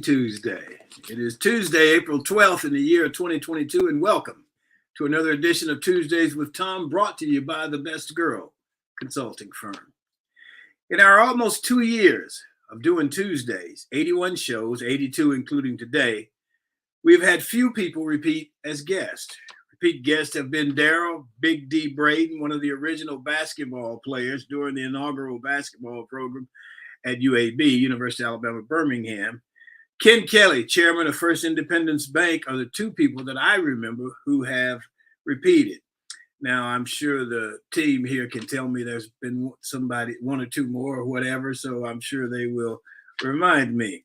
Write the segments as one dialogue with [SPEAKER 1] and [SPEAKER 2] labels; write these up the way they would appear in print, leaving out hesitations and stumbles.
[SPEAKER 1] Tuesday. It is Tuesday, April 12th in the year 2022, and welcome to another edition of Tuesdays with Thom, brought to you by the Best Girl consulting firm. In our almost 2 years of doing Tuesdays, 81 shows, 82 including today, we've had few people repeat as guests. Repeat guests have been Daryl Big D Braden, one of the original basketball players during the inaugural basketball program at UAB, University of Alabama, Birmingham. Ken Kelly, chairman of First Independence Bank, are the two people that I remember who have repeated. Now, I'm sure the team here can tell me there's been somebody, one or two more or whatever, so I'm sure they will remind me.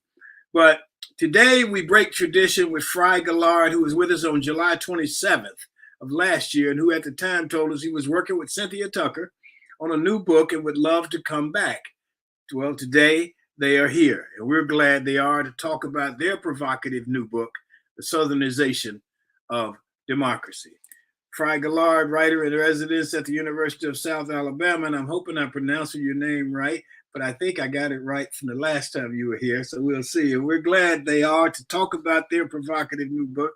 [SPEAKER 1] But today we break tradition with Fry Gallard, who was with us on July 27th of last year, and who at the time told us he was working with Cynthia Tucker on a new book and would love to come back. Well, today they are here, and we're glad they are to talk about their provocative new book, The Southernization of Democracy. Fry Gallard, writer in residence at the University of South Alabama, and I'm hoping I'm pronouncing your name right, but I think I got it right from the last time you were here, so we'll see. And we're glad they are to talk about their provocative new book.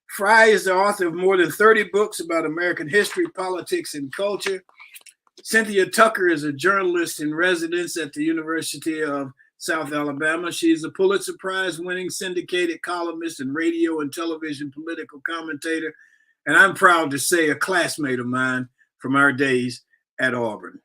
[SPEAKER 1] Fry is the author of more than 30 books about American history, politics, and culture. Cynthia Tucker is a journalist in residence at the University of South Alabama. She's a Pulitzer Prize-winning syndicated columnist and radio and television political commentator, and I'm proud to say a classmate of mine from our days at Auburn.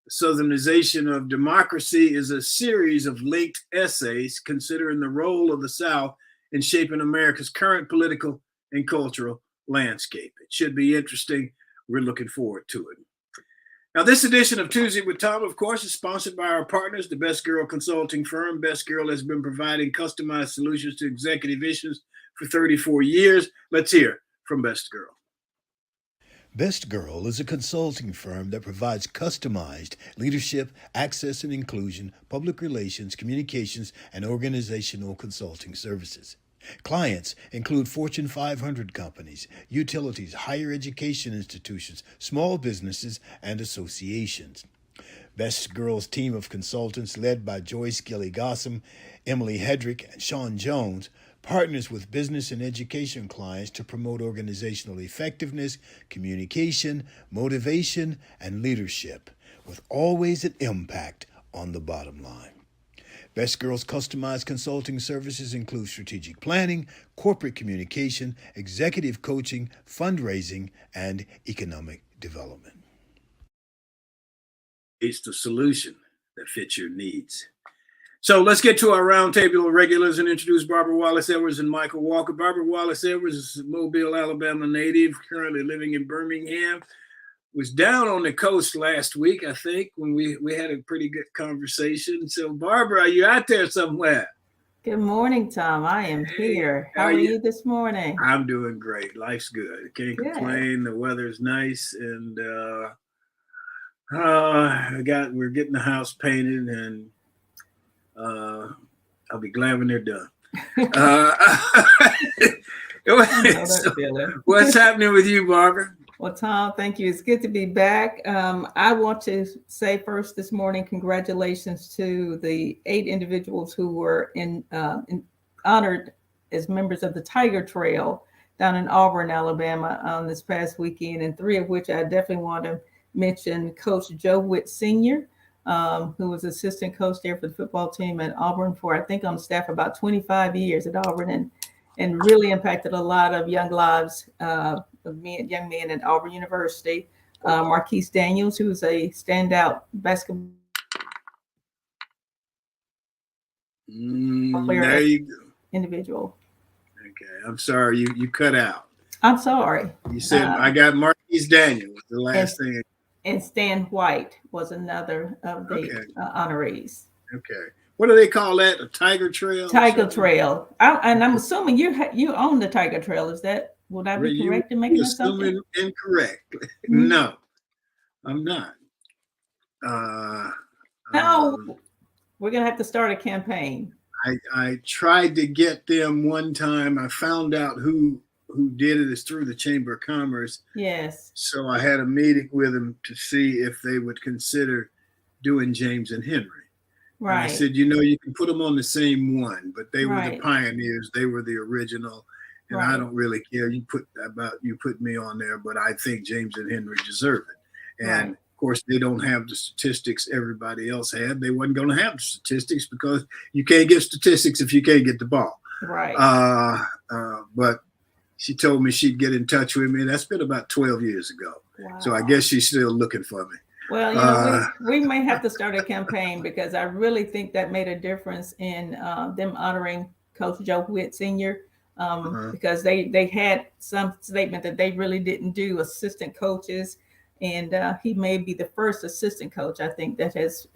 [SPEAKER 1] The Southernization of Democracy is a series of linked essays considering the role of the South in shaping America's current political and cultural landscape. It should be interesting. We're looking forward to it. Now, this edition of Tuesday with Thom, of course, is sponsored by our partners, the Best Girl consulting firm. Best Girl has been providing customized solutions to executive issues for 34 years. Let's hear from Best Girl.
[SPEAKER 2] Best Girl is a consulting firm that provides customized leadership, access and inclusion, public relations, communications, and organizational consulting services. Clients include Fortune 500 companies, utilities, higher education institutions, small businesses, and associations. Best Girl's team of consultants, led by Joyce Gilly-Gossam, Emily Hedrick, and Sean Jones, partners with business and education clients to promote organizational effectiveness, communication, motivation, and leadership, with always an impact on the bottom line. Best Girl's customized consulting services include strategic planning, corporate communication, executive coaching, fundraising, and economic development.
[SPEAKER 1] It's the solution that fits your needs. So let's get to our roundtable of regulars and introduce Barbara Wallace Edwards and Michael Walker. Barbara Wallace Edwards is a Mobile, Alabama native, currently living in Birmingham. Was down on the coast last week, I think, when we had a pretty good conversation. So, Barbara, are you out there somewhere?
[SPEAKER 3] Good morning, Thom. I am here. How are you this morning?
[SPEAKER 1] I'm doing great. Life's good. Can't complain. The weather's nice, and we're getting the house painted, and I'll be glad when they're done. What's happening with you, Barbara?
[SPEAKER 3] Well, Thom, thank you. It's good to be back. I want to say first this morning, congratulations to the 8 individuals who were honored as members of the Tiger Trail down in Auburn, Alabama this past weekend, and 3 of which I definitely want to mention Coach Joe Witt Sr., who was assistant coach there for the football team at Auburn for, I think, on staff about 25 years at Auburn, and really impacted a lot of young lives, young men at Auburn University. Marquise Daniels, who's a standout basketball player.
[SPEAKER 1] There you go.
[SPEAKER 3] Individual.
[SPEAKER 1] Okay, I'm sorry, you cut out.
[SPEAKER 3] I'm sorry.
[SPEAKER 1] You said I got Marquise Daniels, the last thing.
[SPEAKER 3] And Stan White was another of the honorees.
[SPEAKER 1] Okay. What do they call that? A Tiger Trail?
[SPEAKER 3] Tiger Trail. And I'm assuming you own the Tiger Trail. Would I be correct in making that something?
[SPEAKER 1] Incorrect. No, I'm not.
[SPEAKER 3] No, we're going to have to start a campaign.
[SPEAKER 1] I tried to get them one time. I found out who did it is through the Chamber of Commerce.
[SPEAKER 3] Yes.
[SPEAKER 1] So I had a meeting with them to see if they would consider doing James and Henry. And I
[SPEAKER 3] Right.
[SPEAKER 1] said, you can put them on the same one, but they were the
[SPEAKER 3] Right.
[SPEAKER 1] pioneers. They were the original. And I
[SPEAKER 3] Right.
[SPEAKER 1] don't really care. You put me on there, but I think James and Henry deserve it. And
[SPEAKER 3] Right.
[SPEAKER 1] of course, they don't have the statistics everybody else had. They wasn't going to have the statistics because you can't get statistics if you can't get the ball.
[SPEAKER 3] Right.
[SPEAKER 1] But she told me she'd get in touch with me. That's been about 12 years ago.
[SPEAKER 3] Wow.
[SPEAKER 1] So I guess she's still looking for me.
[SPEAKER 3] Well, we may have to start a campaign because I really think that made a difference in them honoring Coach Joe Witt Sr. Because they had some statement that they really didn't do assistant coaches, and he may be the first assistant coach, I think, that has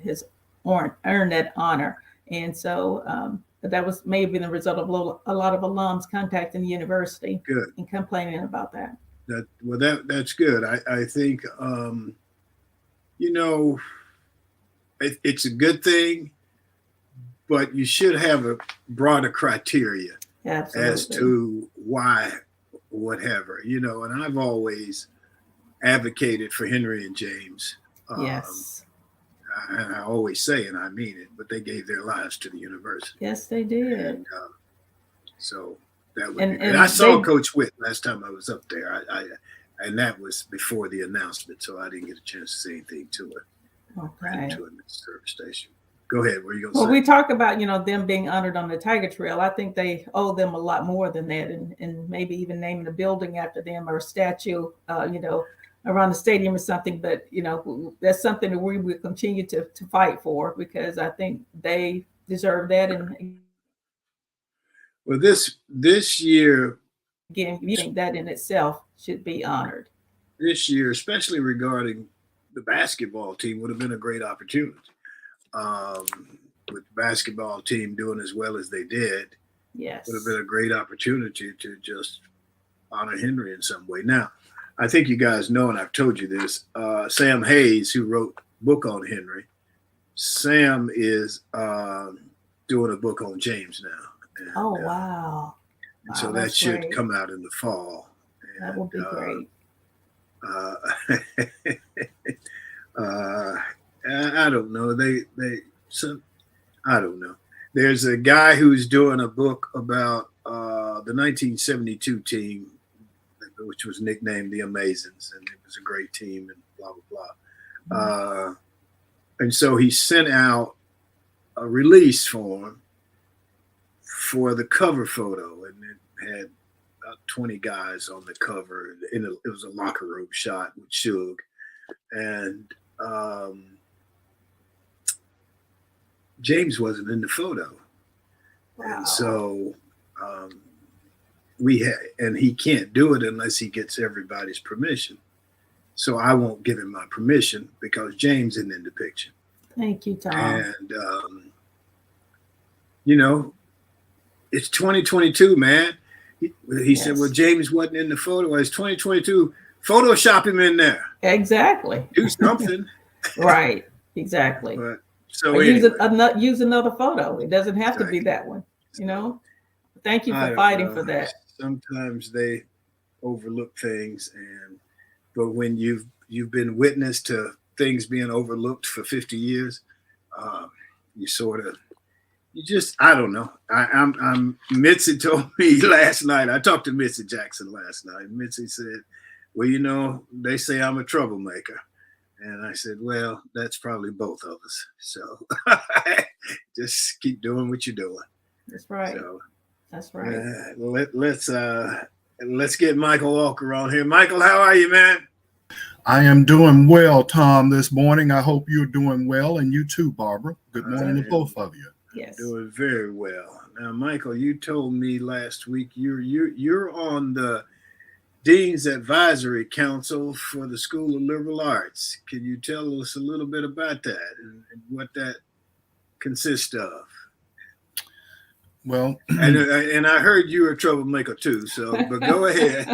[SPEAKER 3] earned that honor. And so that was maybe the result of a lot of alums contacting the university and complaining about that.
[SPEAKER 1] That's good. I think it's a good thing, but you should have a broader criteria.
[SPEAKER 3] Absolutely.
[SPEAKER 1] As to why, whatever, and I've always advocated for Henry and James.
[SPEAKER 3] Yes.
[SPEAKER 1] And I always say, and I mean it, but they gave their lives to the university.
[SPEAKER 3] Yes, they did.
[SPEAKER 1] And so that would be good. I saw Coach Witt last time I was up there. And that was before the announcement, so I didn't get a chance to say anything to her.
[SPEAKER 3] Okay.
[SPEAKER 1] To the service station. Go ahead. What are you going to
[SPEAKER 3] say? Well,
[SPEAKER 1] we
[SPEAKER 3] talk about, them being honored on the Tiger Trail. I think they owe them a lot more than that, and maybe even naming a building after them or a statue, around the stadium or something. But, that's something that we will continue to fight for because I think they deserve that. And
[SPEAKER 1] well, this year,
[SPEAKER 3] again, you think that in itself should be honored.
[SPEAKER 1] This year, especially regarding the basketball team, would have been a great opportunity. With the basketball team doing as well as they did,
[SPEAKER 3] yes,
[SPEAKER 1] would have been a great opportunity to just honor Henry in some way. Now, I think you guys know, and I've told you this, Sam Hayes, who wrote a book on Henry, Sam is doing a book on James now. And,
[SPEAKER 3] oh, wow.
[SPEAKER 1] And so that should come out in the fall.
[SPEAKER 3] That would be great.
[SPEAKER 1] I don't know. I don't know. There's a guy who's doing a book about the 1972 team, which was nicknamed the Amazons, and it was a great team, and blah blah blah. And so he sent out a release form for the cover photo, and it had about 20 guys on the cover. It was a locker room shot with Suge, and James wasn't in the photo. Wow. And so he can't do it unless he gets everybody's permission. So I won't give him my permission because James isn't in the picture.
[SPEAKER 3] Thank you, Thom.
[SPEAKER 1] And it's 2022, man. He said, well, James wasn't in the photo. It's 2022. Photoshop him in there.
[SPEAKER 3] Exactly.
[SPEAKER 1] Do something.
[SPEAKER 3] Right. Exactly.
[SPEAKER 1] But so
[SPEAKER 3] anyway. Use another photo. It doesn't have to be that one. Thank you for fighting for that.
[SPEAKER 1] Sometimes they overlook things, but when you've been witness to things being overlooked for 50 years, I don't know. I'm Mitzi told me last night. I talked to Mitzi Jackson last night. Mitzi said, well, they say I'm a troublemaker. And I said, well, that's probably both of us. So just keep doing what you're doing.
[SPEAKER 3] That's right.
[SPEAKER 1] So,
[SPEAKER 3] that's right.
[SPEAKER 1] Let's get Michael Walker on here. Michael, how are you, man?
[SPEAKER 4] I am doing well, Thom, this morning. I hope you're doing well, and you too, Barbara. Good morning to both of you.
[SPEAKER 3] Yes.
[SPEAKER 1] Doing very well. Now, Michael, you told me last week you're on the Dean's Advisory Council for the School of Liberal Arts. Can you tell us a little bit about that and what that consists of?
[SPEAKER 4] Well,
[SPEAKER 1] and I heard you were a troublemaker too. So, but go ahead.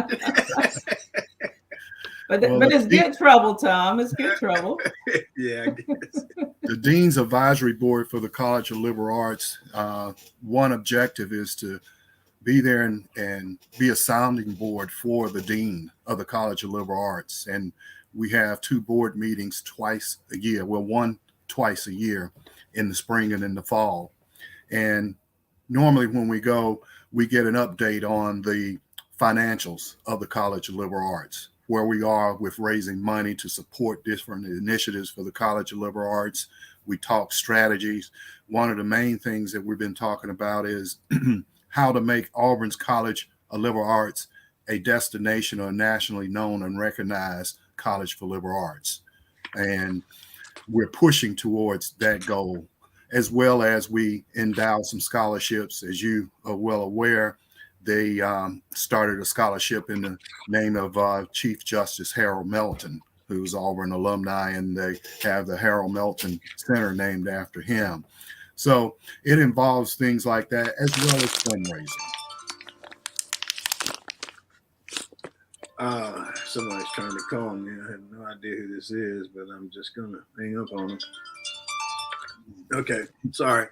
[SPEAKER 3] But it's good trouble, Thom. It's good trouble.
[SPEAKER 1] Yeah, I guess.
[SPEAKER 4] The Dean's Advisory Board for the College of Liberal Arts, one objective is to be there and be a sounding board for the Dean of the College of Liberal Arts. And we have 2 board meetings twice a year. Well, one twice a year. in the spring and in the fall. And normally when we go, we get an update on the financials of the College of Liberal Arts, where we are with raising money to support different initiatives for the College of Liberal Arts. We talk strategies. One of the main things that we've been talking about is how to make Auburn's College of Liberal Arts a destination or nationally known and recognized college for liberal arts. And we're pushing towards that goal, as well as we endow some scholarships. As you are well aware, they started a scholarship in the name of Chief Justice Harold Melton, who's Auburn alumni, and they have the Harold Melton Center named after him. So it involves things like that, as well as fundraising.
[SPEAKER 1] Somebody's trying to call me. I have no idea who this is, but I'm just going to hang up on them. Okay, sorry.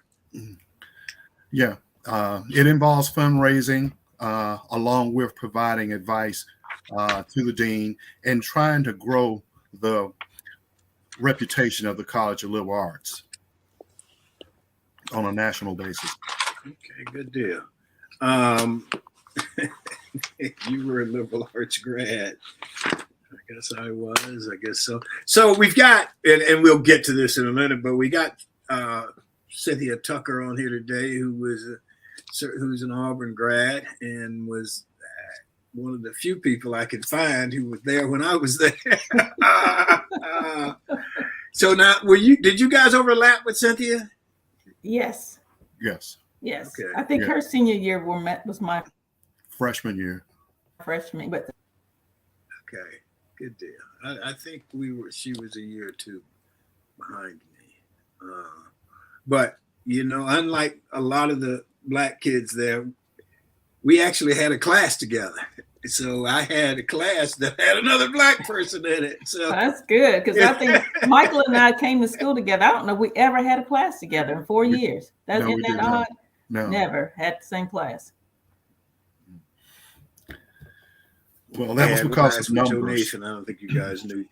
[SPEAKER 4] Yeah, it involves fundraising along with providing advice to the dean and trying to grow the reputation of the College of Liberal Arts on a national basis.
[SPEAKER 1] Okay, good deal. You were a liberal arts grad. I guess I was. I guess so. So we've got, and we'll get to this in a minute, but we got Cynthia Tucker on here today, who's an Auburn grad and was one of the few people I could find who was there when I was there. So now, did you guys overlap with Cynthia?
[SPEAKER 3] Yes.
[SPEAKER 4] Yes.
[SPEAKER 3] Yes.
[SPEAKER 1] Okay.
[SPEAKER 3] I think her senior year was my
[SPEAKER 4] Freshman year.
[SPEAKER 3] freshman, but
[SPEAKER 1] Okay, good deal. I think she was a year or two behind me. But, unlike a lot of the black kids there, we actually had a class together. So I had a class that had another black person in it. So
[SPEAKER 3] that's good, because I think Michael and I came to school together. I don't know if we ever had a class together in 4 years.
[SPEAKER 4] No, we did not. No.
[SPEAKER 3] Never had the same class.
[SPEAKER 4] Well, that was because of numbers.
[SPEAKER 1] Joe Nathan, I don't think you guys knew.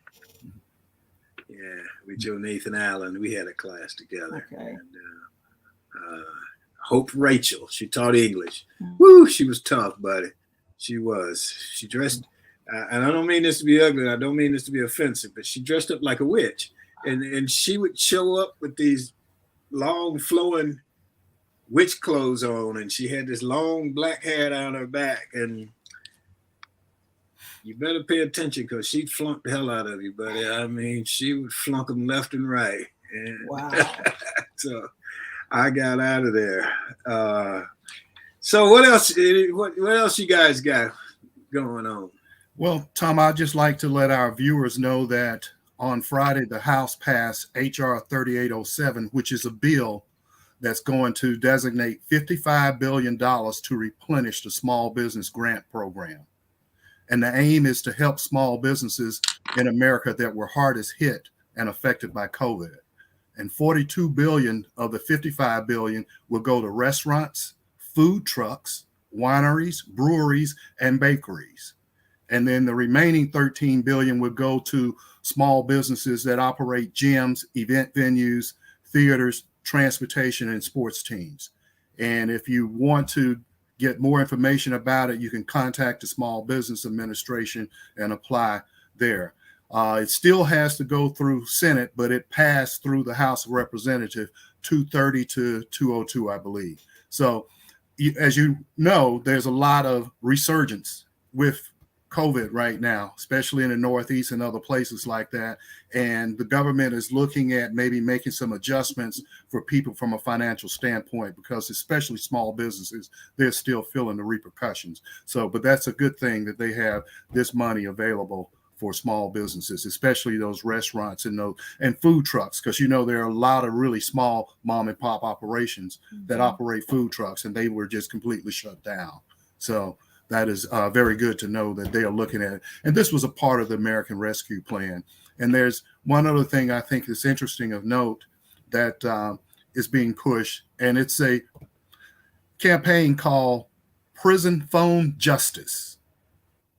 [SPEAKER 1] Yeah, with Joe Nathan Allen, we had a class together.
[SPEAKER 3] Okay.
[SPEAKER 1] And, Hope Rachel, she taught English. Woo, she was tough, buddy. She was. She dressed, and I don't mean this to be ugly, and I don't mean this to be offensive, but she dressed up like a witch. And she would show up with these long flowing witch clothes on, and she had this long black hair down her back, and you better pay attention because she'd flunk the hell out of you, buddy. I mean, she would flunk them left and right. And
[SPEAKER 3] Wow.
[SPEAKER 1] so I got out of there. So what else? What else you guys got going on?
[SPEAKER 4] Well, Tom, I'd just like to let our viewers know that on Friday, the House passed H.R. 3807, which is a bill that's going to designate $55 billion to replenish the small business grant program. And the aim is to help small businesses in America that were hardest hit and affected by COVID. And 42 billion of the 55 billion will go to restaurants, food trucks, wineries, breweries, and bakeries. And then the remaining 13 billion will go to small businesses that operate gyms, event venues, theaters, transportation, and sports teams. And if you want to get more information about it, you can contact the Small Business Administration and apply there. It still has to go through Senate, but it passed through the House of Representatives 230 to 202, I believe. So as you know, there's a lot of resurgence with COVID right now, especially in the Northeast and other places like that. And the government is looking at maybe making some adjustments for people from a financial standpoint, because especially small businesses, they're still feeling the repercussions. So, but that's a good thing that they have this money available for small businesses, especially those restaurants and food trucks, because there are a lot of really small mom and pop operations that operate food trucks, and they were just completely shut down. So that is very good to know that they are looking at it. And this was a part of the American Rescue Plan. And there's one other thing I think is interesting of note that is being pushed, and it's a campaign called Prison Phone Justice.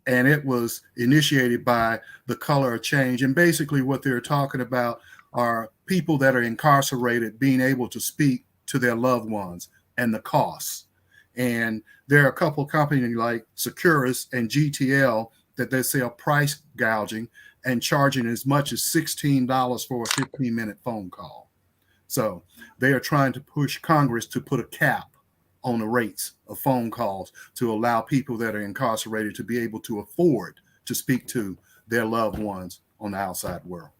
[SPEAKER 4] And it was initiated by the Color of Change. And basically what they're talking about, are people that are incarcerated being able to speak to their loved ones and the costs. And there are a couple of companies like Securus and GTL that they sell price gouging and charging as much as $16 for a 15-minute phone call. So they are trying to push Congress to put a cap on the rates of phone calls to allow people that are incarcerated to be able to afford to speak to their loved ones on the outside world.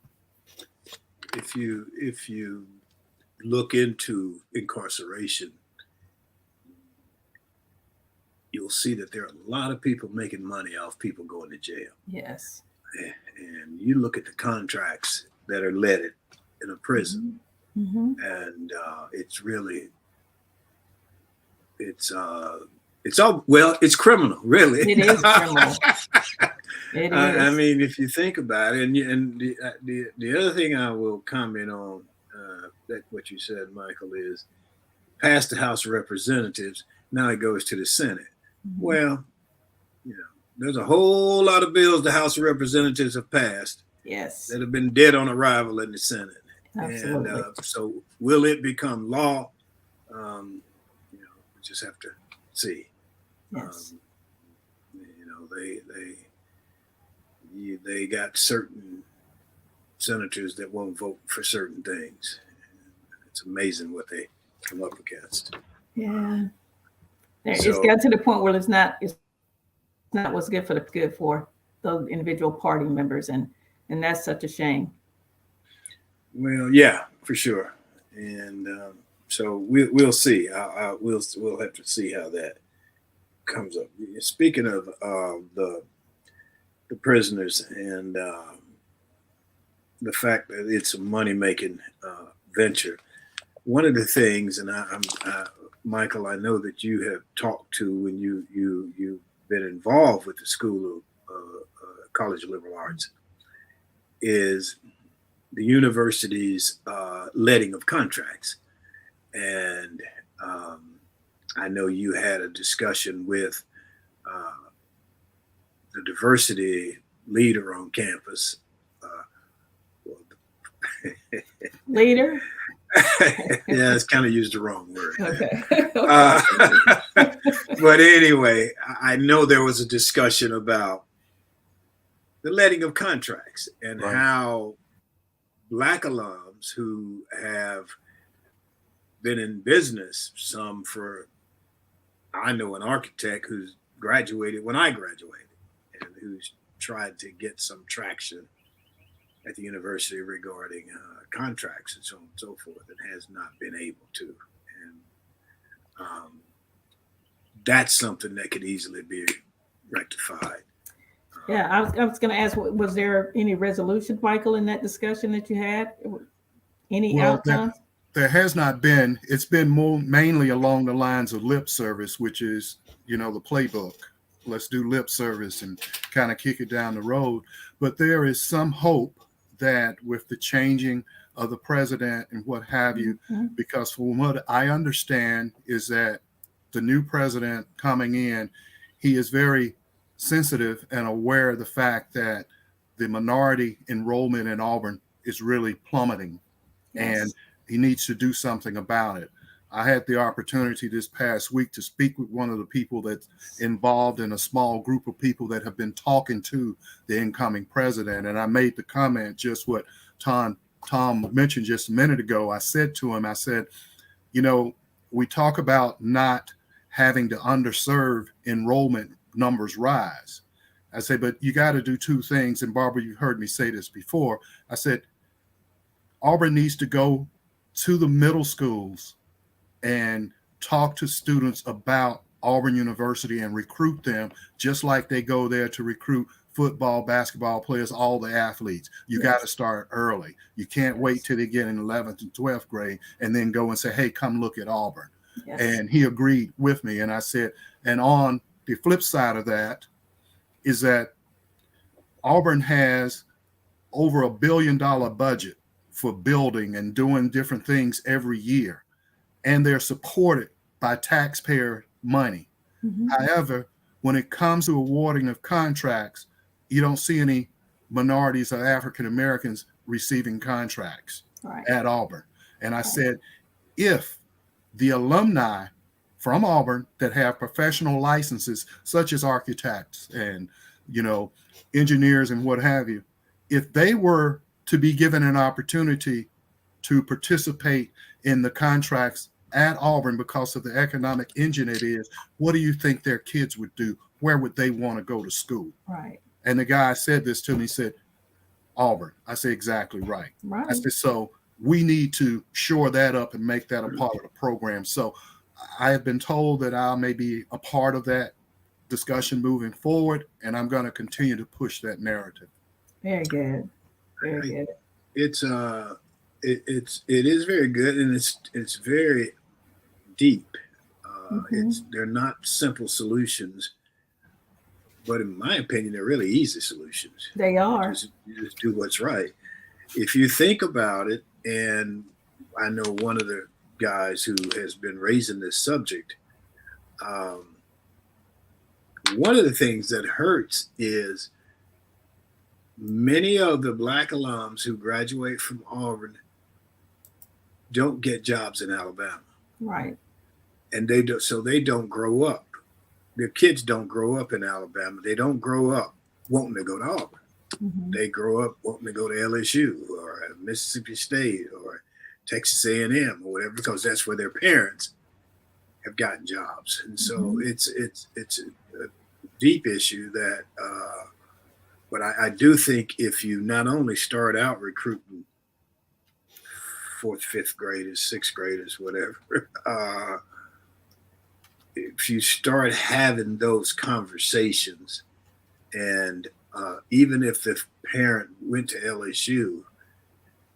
[SPEAKER 1] If you look into incarceration, you'll see that there are a lot of people making money off people going to jail.
[SPEAKER 3] Yes.
[SPEAKER 1] And you look at the contracts that are leaded in a prison,
[SPEAKER 3] Mm-hmm.
[SPEAKER 1] and it's really, it's all, well, it's criminal, really.
[SPEAKER 3] It is criminal. It is.
[SPEAKER 1] I mean, if you think about it, and the other thing I will comment on, that what you said, Michael, is past the House of Representatives, now it goes to the Senate.
[SPEAKER 3] Mm-hmm.
[SPEAKER 1] Well, you know, there's a whole lot of bills the House of Representatives have passed
[SPEAKER 3] Yes.
[SPEAKER 1] that have been dead on arrival in the Senate.
[SPEAKER 3] Absolutely.
[SPEAKER 1] And so will it become law? You know, we just have to see.
[SPEAKER 3] Yes.
[SPEAKER 1] You know, they got certain senators that won't vote for certain things. It's amazing what they come up against.
[SPEAKER 3] Yeah. It's
[SPEAKER 1] So-
[SPEAKER 3] got to the point where it's not what's good for those individual party members, and that's such a shame.
[SPEAKER 1] Well, yeah, for sure. And so we'll see. We'll have to see how that comes up. Speaking of the prisoners and the fact that it's a money-making venture, one of the things, and Michael, I know that you have talked to when you've been involved with the School of College of Liberal Arts, is the university's letting of contracts. And I know you had a discussion with the diversity leader on campus.
[SPEAKER 3] Leader?
[SPEAKER 1] Yeah, it's kind of used the wrong word.
[SPEAKER 3] Okay.
[SPEAKER 1] But anyway, I know there was a discussion about the letting of contracts and
[SPEAKER 4] Right.
[SPEAKER 1] how Black alums who have been in business, some for, I know an architect who's graduated when I graduated and who's tried to get some traction at the university regarding contracts and so on and so forth, and has not been able to. And that's something that could easily be rectified.
[SPEAKER 3] Yeah, I was going to ask, was there any resolution, Michael, in that discussion that you had? Any outcomes?
[SPEAKER 4] There has not been. It's been mainly along the lines of lip service, which is, the playbook. Let's do lip service and kind of kick it down the road. But there is some hope that with the changing of the president and what have you, because from what I understand is that the new president coming in, he is very sensitive and aware of the fact that the minority enrollment in Auburn is really plummeting.
[SPEAKER 3] Yes.
[SPEAKER 4] And he needs to do something about it. I had the opportunity this past week to speak with one of the people that's involved in a small group of people that have been talking to the incoming president. And I made the comment, just what Thom mentioned just a minute ago. I said to him, I said, we talk about not having to underserve enrollment numbers rise. I said, but you got to do two things. And Barbara, you heard me say this before. I said, Auburn needs to go to the middle schools and talk to students about Auburn University and recruit them just like they go there to recruit football, basketball players, all the athletes. You got to start early. You can't wait till they get in 11th and 12th grade and then go and say, hey, come look at Auburn.
[SPEAKER 3] Yes.
[SPEAKER 4] And he agreed with me. And I said, and on the flip side of that is that Auburn has over $1 billion budget for building and doing different things every year. And they're supported by taxpayer money.
[SPEAKER 3] Mm-hmm.
[SPEAKER 4] However, when it comes to awarding of contracts, you don't see any minorities or African Americans receiving contracts
[SPEAKER 3] Right.
[SPEAKER 4] at Auburn. And I said, if the alumni from Auburn that have professional licenses, such as architects and, engineers and what have you, if they were to be given an opportunity to participate in the contracts at Auburn because of the economic engine it is, what do you think their kids would do? Where would they want to go to school?
[SPEAKER 3] Right.
[SPEAKER 4] And the guy said this to me, he said, Auburn. I said, exactly right.
[SPEAKER 3] Right.
[SPEAKER 4] I said, so we need to shore that up and make that a part of the program. So I have been told that I may be a part of that discussion moving forward, and I'm going to continue to push that narrative.
[SPEAKER 3] Very good. Very good.
[SPEAKER 1] It is very good, and it's very deep. They're not simple solutions, but in my opinion, they're really easy solutions.
[SPEAKER 3] They are.
[SPEAKER 1] You just do what's right. If you think about it, and I know one of the guys who has been raising this subject, one of the things that hurts is many of the Black alums who graduate from Auburn don't get jobs in Alabama.
[SPEAKER 3] Right.
[SPEAKER 1] And they don't grow up. Their kids don't grow up in Alabama. They don't grow up wanting to go to Auburn.
[SPEAKER 3] Mm-hmm.
[SPEAKER 1] They grow up wanting to go to LSU or Mississippi State or Texas A&M or whatever, because that's where their parents have gotten jobs. And so it's a deep issue that, but I do think if you not only start out recruiting 4th, 5th graders, 6th graders, whatever, if you start having those conversations, and even if the parent went to LSU,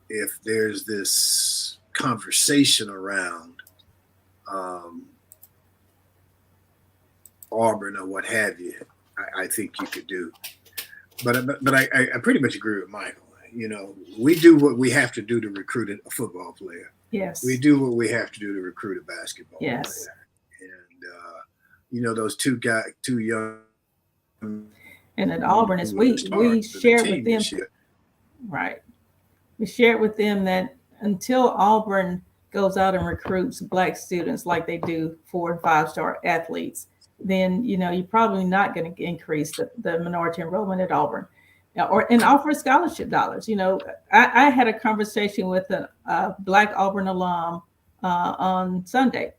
[SPEAKER 1] if there's this conversation around Auburn or what have you, I think you could do. But I pretty much agree with Michael. We do what we have to do to recruit a football player.
[SPEAKER 3] Yes.
[SPEAKER 1] We do what we have to do to recruit a basketball player. And those two young.
[SPEAKER 3] And at Auburn, is we shared with them. Right. We shared with them that until Auburn goes out and recruits Black students like they do 4- and 5-star athletes, then you're probably not going to increase the minority enrollment at Auburn, and offer scholarship dollars. I had a conversation with a Black Auburn alum on Sunday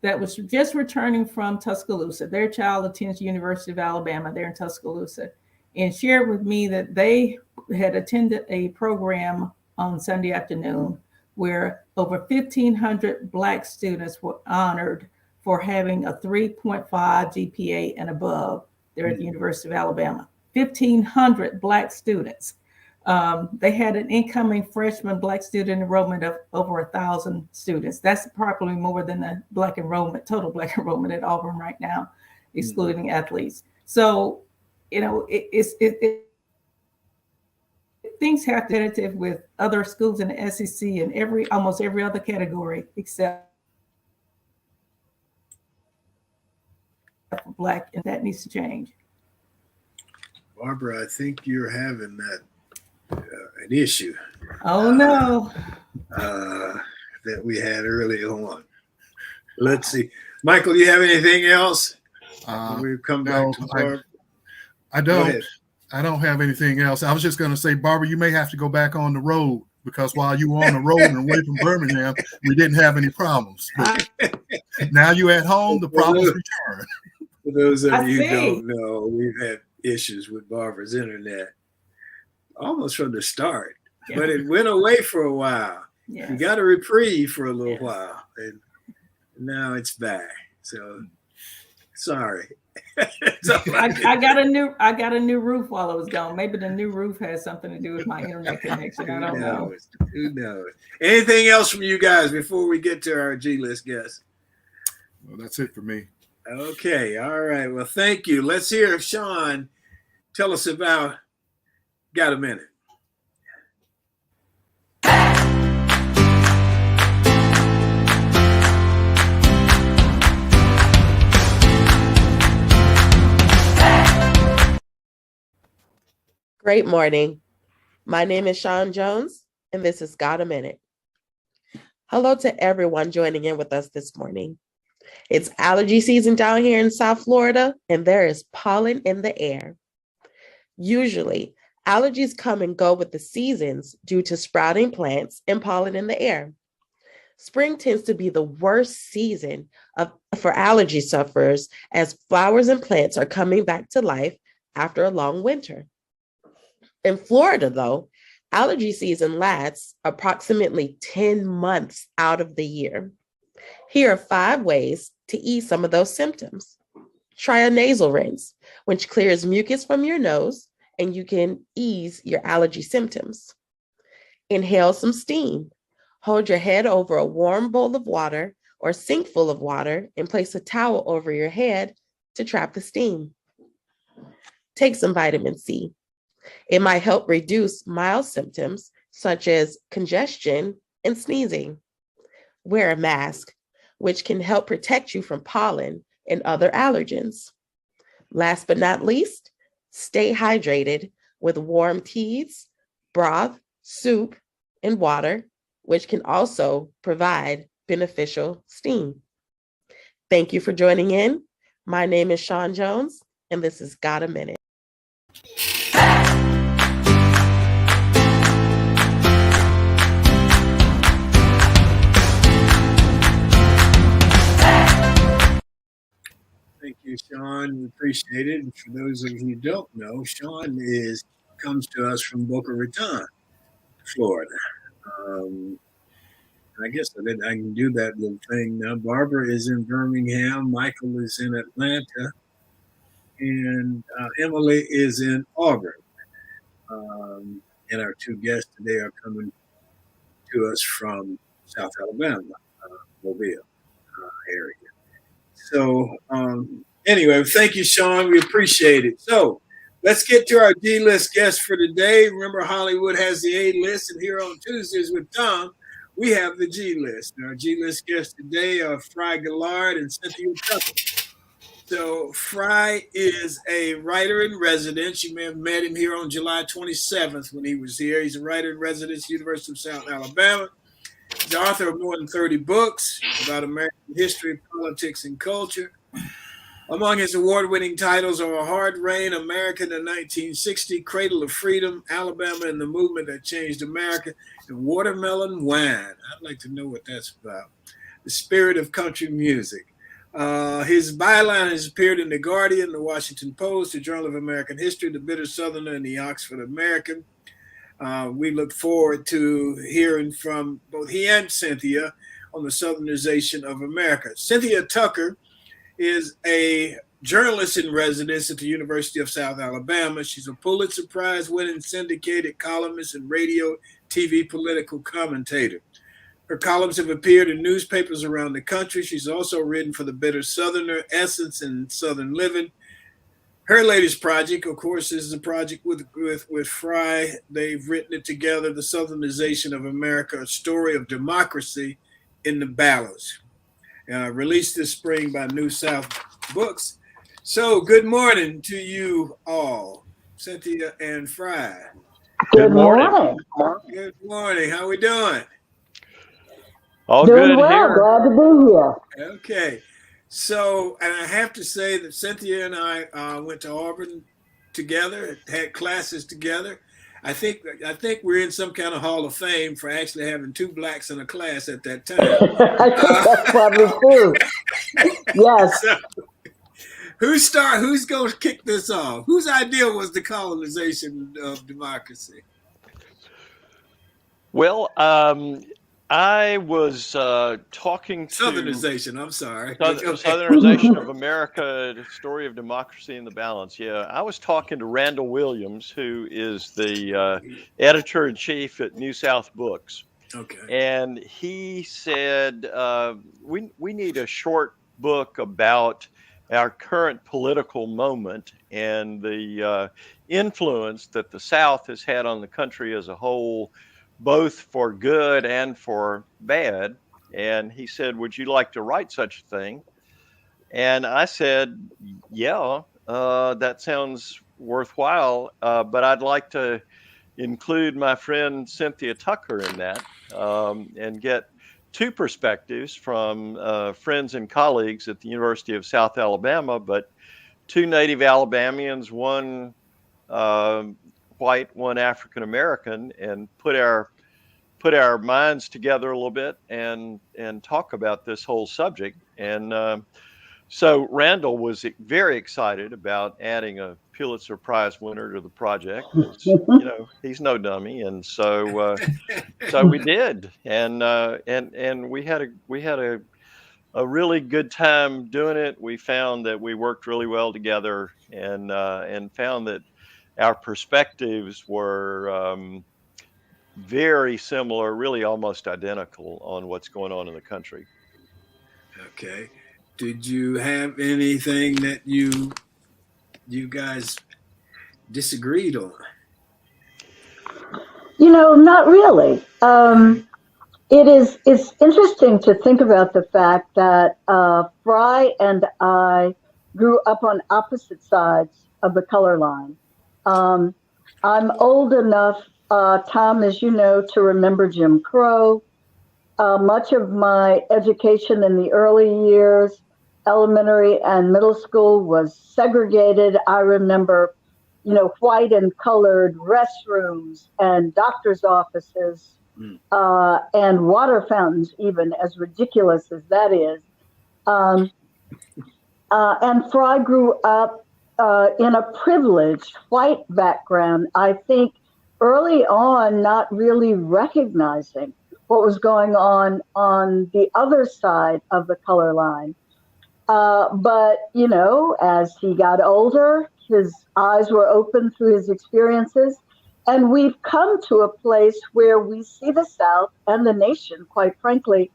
[SPEAKER 3] that was just returning from Tuscaloosa. Their child attends the University of Alabama. They're in Tuscaloosa, and shared with me that they had attended a program on Sunday afternoon where over 1,500 Black students were honored for having a 3.5 GPA and above. They're at the University of Alabama. 1,500 Black students. They had an incoming freshman Black student enrollment of over 1,000 students. That's probably more than the total Black enrollment at Auburn right now, excluding athletes. So, things have to be competitive with other schools in the SEC and almost every other category except for Black, and that needs to change.
[SPEAKER 1] Barbara, I think you're having an issue.
[SPEAKER 3] Oh no.
[SPEAKER 1] That we had early on. Let's see, Michael, do you have anything else? We've come back to Barbara.
[SPEAKER 4] I don't have anything else. I was just going to say, Barbara, you may have to go back on the road, because while you were on the road and away from Birmingham, we didn't have any problems. But now you're at home, the problems return.
[SPEAKER 1] For those of you who don't know, we've had issues with Barbara's internet almost from the start, but it went away for a while.
[SPEAKER 3] Yes.
[SPEAKER 1] You got a reprieve for a little while, and now it's back. So sorry.
[SPEAKER 3] I got a new roof while I was gone. Maybe the new roof has something to do with my internet connection. I don't know.
[SPEAKER 1] Who knows? Anything else from you guys before we get to our G-list guest?
[SPEAKER 4] Well, that's it for me.
[SPEAKER 1] Okay. All right. Well, thank you. Let's hear Sean tell us about Got a Minute.
[SPEAKER 5] Great morning. My name is Sean Jones. and this is Got a Minute. Hello to everyone joining in with us this morning. It's allergy season down here in South Florida, and there is pollen in the air. Usually, allergies come and go with the seasons due to sprouting plants and pollen in the air. Spring tends to be the worst season for allergy sufferers as flowers and plants are coming back to life after a long winter. In Florida, though, allergy season lasts approximately 10 months out of the year. Here are 5 ways to ease some of those symptoms. Try a nasal rinse, which clears mucus from your nose, and you can ease your allergy symptoms. Inhale some steam. Hold your head over a warm bowl of water or sink full of water and place a towel over your head to trap the steam. Take some vitamin C. It might help reduce mild symptoms such as congestion and sneezing. Wear a mask, which can help protect you from pollen and other allergens. Last but not least, stay hydrated with warm teas, broth, soup, and water, which can also provide beneficial steam. Thank you for joining in. My name is Sean Jones, and this is Got a Minute.
[SPEAKER 1] Thank you, Sean. We appreciate it. And for those of you who don't know, Sean comes to us from Boca Raton, Florida. I guess I can do that little thing now. Barbara is in Birmingham. Michael is in Atlanta. And Emily is in Auburn. And our 2 guests today are coming to us from South Alabama, Mobile area. So anyway, thank you, Sean. We appreciate it. So let's get to our D-list guest for today. Remember, Hollywood has the A-list, and here on Tuesdays with Thom, we have the G-list. And our G-list guests today are Fry Gillard and Cynthia Tucker. So Fry is a writer in residence. You may have met him here on July 27th when he was here. He's a writer in residence, University of South Alabama. He's the author of more than 30 books about American history, politics, and culture. Among his award-winning titles are A Hard Rain, America in 1960, Cradle of Freedom, Alabama and the Movement That Changed America, and Watermelon Wine. I'd like to know what that's about. The Spirit of Country Music. His byline has appeared in The Guardian, The Washington Post, The Journal of American History, The Bitter Southerner, and The Oxford American. We look forward to hearing from both he and Cynthia on the Southernization of America. Cynthia Tucker is a journalist in residence at the University of South Alabama. She's a Pulitzer Prize-winning syndicated columnist and radio, TV political commentator. Her columns have appeared in newspapers around the country. She's also written for The Bitter Southerner, Essence, and Southern Living. Her latest project, of course, is the project with Fry. They've written it together, The Southernization of America, A Story of Democracy in the Balance. Released this spring by New South Books. So good morning to you all, Cynthia and Fry.
[SPEAKER 6] Good morning.
[SPEAKER 1] Good morning. How we doing?
[SPEAKER 6] All
[SPEAKER 7] Doing
[SPEAKER 6] good
[SPEAKER 7] well,
[SPEAKER 6] here.
[SPEAKER 7] glad to be here.
[SPEAKER 1] Okay. So, and I have to say that Cynthia and I went to Auburn together, had classes together. I think we're in some kind of Hall of Fame for actually having 2 blacks in a class at that time.
[SPEAKER 7] I think that's probably true. Yes.
[SPEAKER 1] So, who's going to kick this off? Whose idea was the colonization of democracy?
[SPEAKER 6] Well, I was talking to
[SPEAKER 1] Southernization. I'm sorry.
[SPEAKER 6] Southernization of America, the Story of Democracy in the Balance. Yeah, I was talking to Randall Williams, who is the editor-in-chief at New South Books.
[SPEAKER 1] Okay.
[SPEAKER 6] And he said, we need a short book about our current political moment and the influence that the South has had on the country as a whole, both for good and for bad. And he said, would you like to write such a thing? And I said, yeah, that sounds worthwhile, but I'd like to, include my friend Cynthia Tucker in that, and get two perspectives from friends and colleagues at the University of South Alabama, but two native Alabamians, one white, one African American, and put our minds together a little bit and talk about this whole subject. And so Randall was very excited about adding a Pulitzer Prize winner to the project, because he's no dummy, and so we did, and we had a really good time doing it. We found that we worked really well together, and found that our perspectives were very similar, really almost identical on what's going on in the country.
[SPEAKER 1] Okay. Did you have anything that you guys disagreed on?
[SPEAKER 7] Not really. It's interesting to think about the fact that Fry and I grew up on opposite sides of the color line. I'm old enough, Thom, as you know, to remember Jim Crow. Much of my education in the early years, elementary and middle school, was segregated. I remember, white and colored restrooms and doctor's offices, and water fountains, even, as ridiculous as that is. And Fry grew up in a privileged white background, I think early on not really recognizing what was going on the other side of the color line. But, as he got older, his eyes were open through his experiences. And we've come to a place where we see the South and the nation, quite frankly,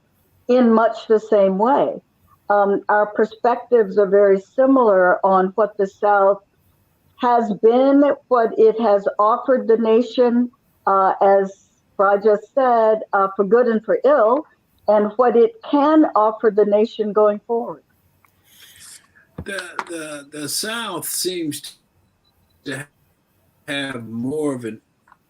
[SPEAKER 7] in much the same way. Our perspectives are very similar on what the South has been, what it has offered the nation, as Fry just said, for good and for ill, and what it can offer the nation going forward.
[SPEAKER 1] The South seems to have more of an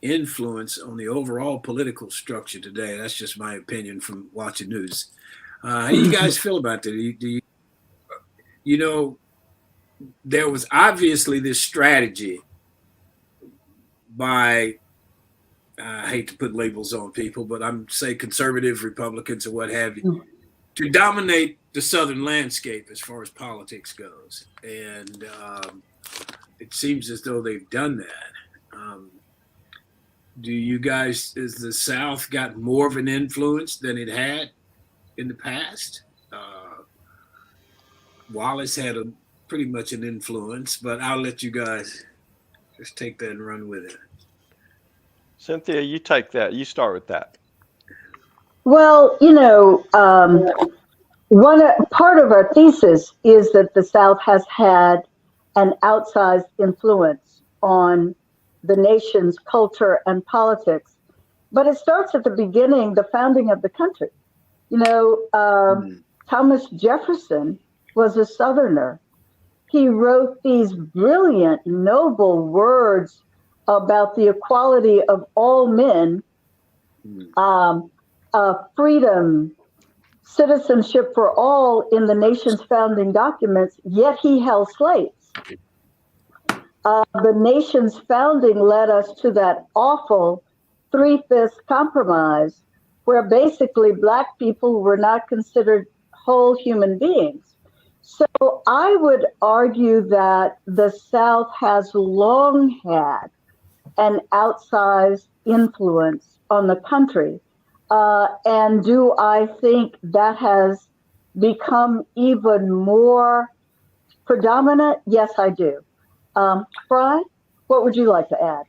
[SPEAKER 1] influence on the overall political structure today. That's just my opinion from watching news. How do you guys feel about that? There was obviously this strategy by, I hate to put labels on people, but I'm say conservative Republicans or what have you, to dominate the Southern landscape as far as politics goes. And it seems as though they've done that. Do you guys, has the South got more of an influence than it had in the past? Wallace had pretty much an influence, but I'll let you guys just take that and run with it.
[SPEAKER 6] Cynthia, you take that. You start with that.
[SPEAKER 7] Well, part of our thesis is that the South has had an outsized influence on the nation's culture and politics. But it starts at the beginning, the founding of the country. Thomas Jefferson was a Southerner. He wrote these brilliant, noble words about the equality of all men, freedom, citizenship for all in the nation's founding documents, yet he held slaves. The nation's founding led us to that awful 3/5 compromise, where basically Black people were not considered whole human beings. So I would argue that the South has long had an outsized influence on the country. And do I think that has become even more predominant? Yes, I do. Fry, what would you like to add?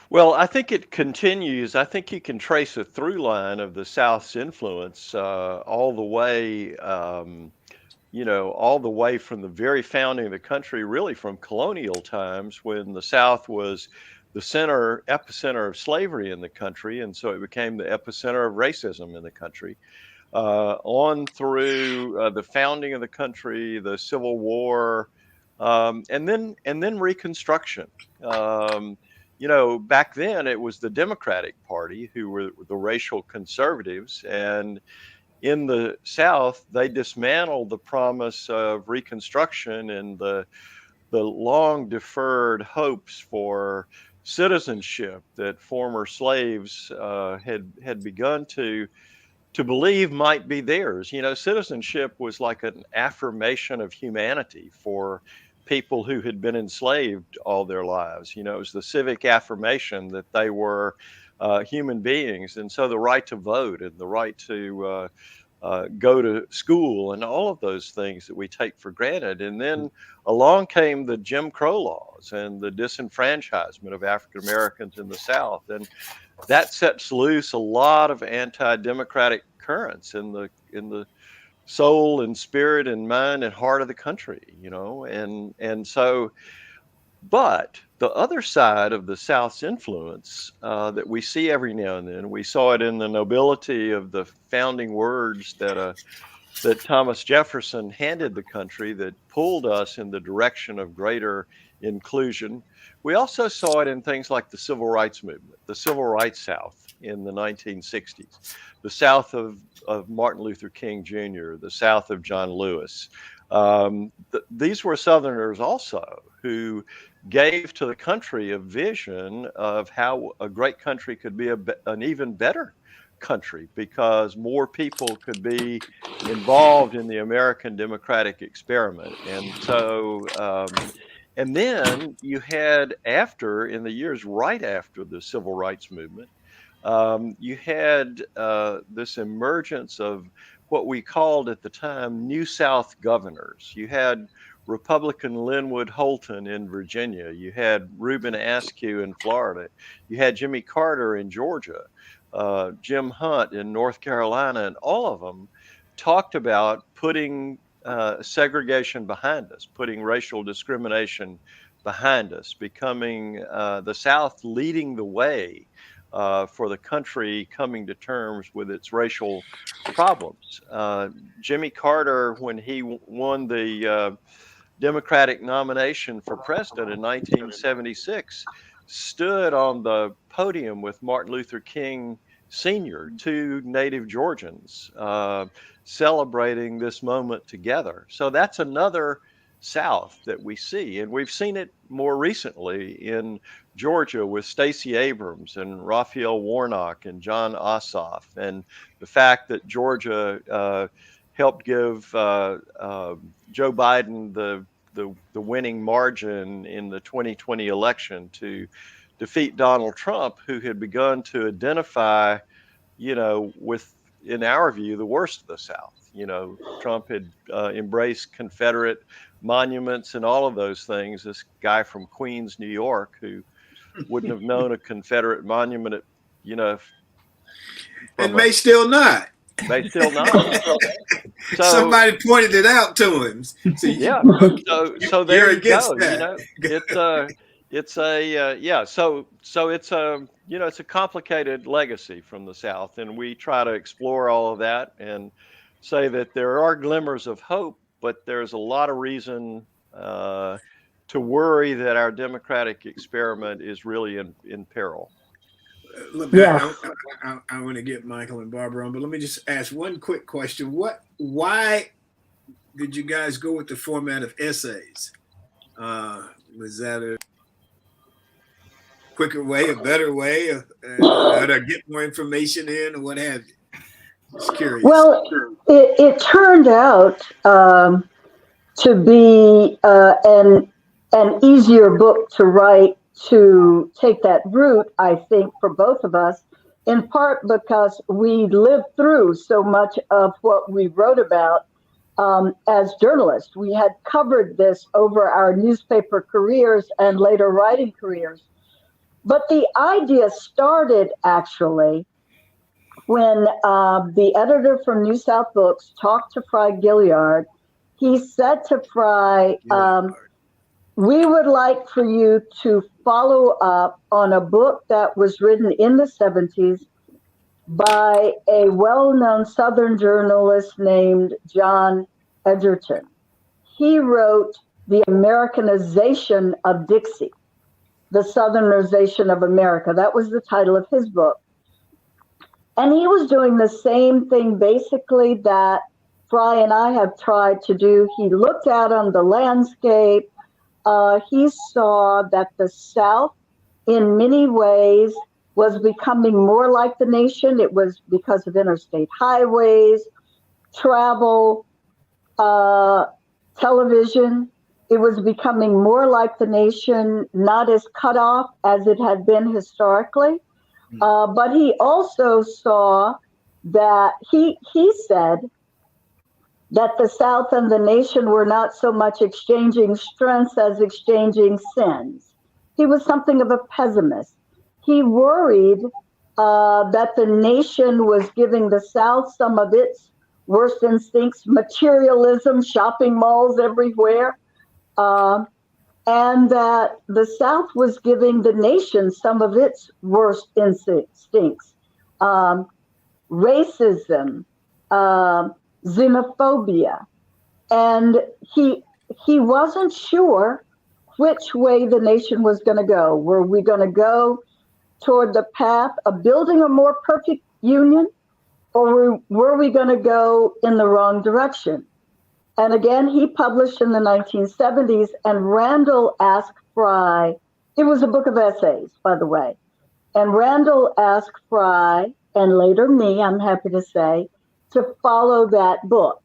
[SPEAKER 6] Well, I think it continues. I think you can trace a through line of the South's influence all the way, all the way from the very founding of the country, really from colonial times, when the South was the epicenter of slavery in the country, and so it became the epicenter of racism in the country. On through the founding of the country, the Civil War, and then Reconstruction. back then it was the Democratic Party who were the racial conservatives, and in the South, they dismantled the promise of Reconstruction and the long deferred hopes for citizenship that former slaves had begun to believe might be theirs. Citizenship was like an affirmation of humanity for people who had been enslaved all their lives. It was the civic affirmation that they were human beings. And so the right to vote and the right to go to school and all of those things that we take for granted. And then along came the Jim Crow laws and the disenfranchisement of African Americans in the South. And that sets loose a lot of anti-democratic currents in the soul and spirit and mind and heart of the country, and so, but the other side of the South's influence that we see every now and then, we saw it in the nobility of the founding words that Thomas Jefferson handed the country that pulled us in the direction of greater inclusion. We also saw it in things like the Civil Rights Movement, the Civil Rights South in the 1960s, the South of Martin Luther King Jr., the South of John Lewis. These were Southerners also who gave to the country a vision of how a great country could be an even better country because more people could be involved in the American democratic experiment. And so, and then you had in the years right after the Civil Rights Movement, you had this emergence of what we called at the time New South governors. You had Republican Linwood Holton in Virginia. You had Reuben Askew in Florida. You had Jimmy Carter in Georgia, Jim Hunt in North Carolina, and all of them talked about putting segregation behind us, putting racial discrimination behind us, becoming the South leading the way for the country coming to terms with its racial problems. Jimmy Carter, when he won the Democratic nomination for president in 1976, stood on the podium with Martin Luther King Sr., two native Georgians, celebrating this moment together. So that's another South that we see. And we've seen it more recently in Georgia with Stacey Abrams and Raphael Warnock and John Ossoff, and the fact that Georgia helped give Joe Biden the winning margin in the 2020 election to defeat Donald Trump, who had begun to identify, with, in our view, the worst of the South. Trump had embraced Confederate monuments and all of those things. This guy from Queens, New York, who wouldn't have known a Confederate monument,
[SPEAKER 1] and may still not.
[SPEAKER 6] May still not. So,
[SPEAKER 1] somebody pointed it out to him. So
[SPEAKER 6] yeah. So there you go. It's a complicated legacy from the South, and we try to explore all of that and say that there are glimmers of hope, but there's a lot of reason to worry that our democratic experiment is really in peril.
[SPEAKER 1] Look, yeah. I want to get Michael and Barbara on, but let me just ask one quick question. Why did you guys go with the format of essays? Was that a quicker way, a better way, to get more information in, or what have you? Just curious.
[SPEAKER 7] Well, it turned out to be an easier book to write, to take that route, I think, for both of us, in part because we lived through so much of what we wrote about as journalists. We had covered this over our newspaper careers and later writing careers. But the idea started actually when the editor from New South Books talked to Fry Gilliard. He said to Fry, we would like for you to follow up on a book that was written in the 70s by a well-known Southern journalist named John Edgerton. He wrote The Americanization of Dixie. The Southernization of America. That was the title of his book. And he was doing the same thing basically that Fry and I have tried to do. He looked out on the landscape. He saw that the South, in many ways, was becoming more like the nation. It was because of interstate highways, travel, television. It was becoming more like the nation, not as cut off as it had been historically. But he also saw that he said that the South and the nation were not so much exchanging strengths as exchanging sins. He was something of a pessimist. He worried that the nation was giving the South some of its worst instincts, materialism, shopping malls everywhere, and that the South was giving the nation some of its worst instincts, racism, xenophobia, and he wasn't sure which way the nation was going to go. Were we going to go toward the path of building a more perfect union, or were we going to go in the wrong direction? And again, he published in the 1970s, and Randall asked Fry, it was a book of essays, by the way, and Randall asked Fry, and later me, I'm happy to say, to follow that book.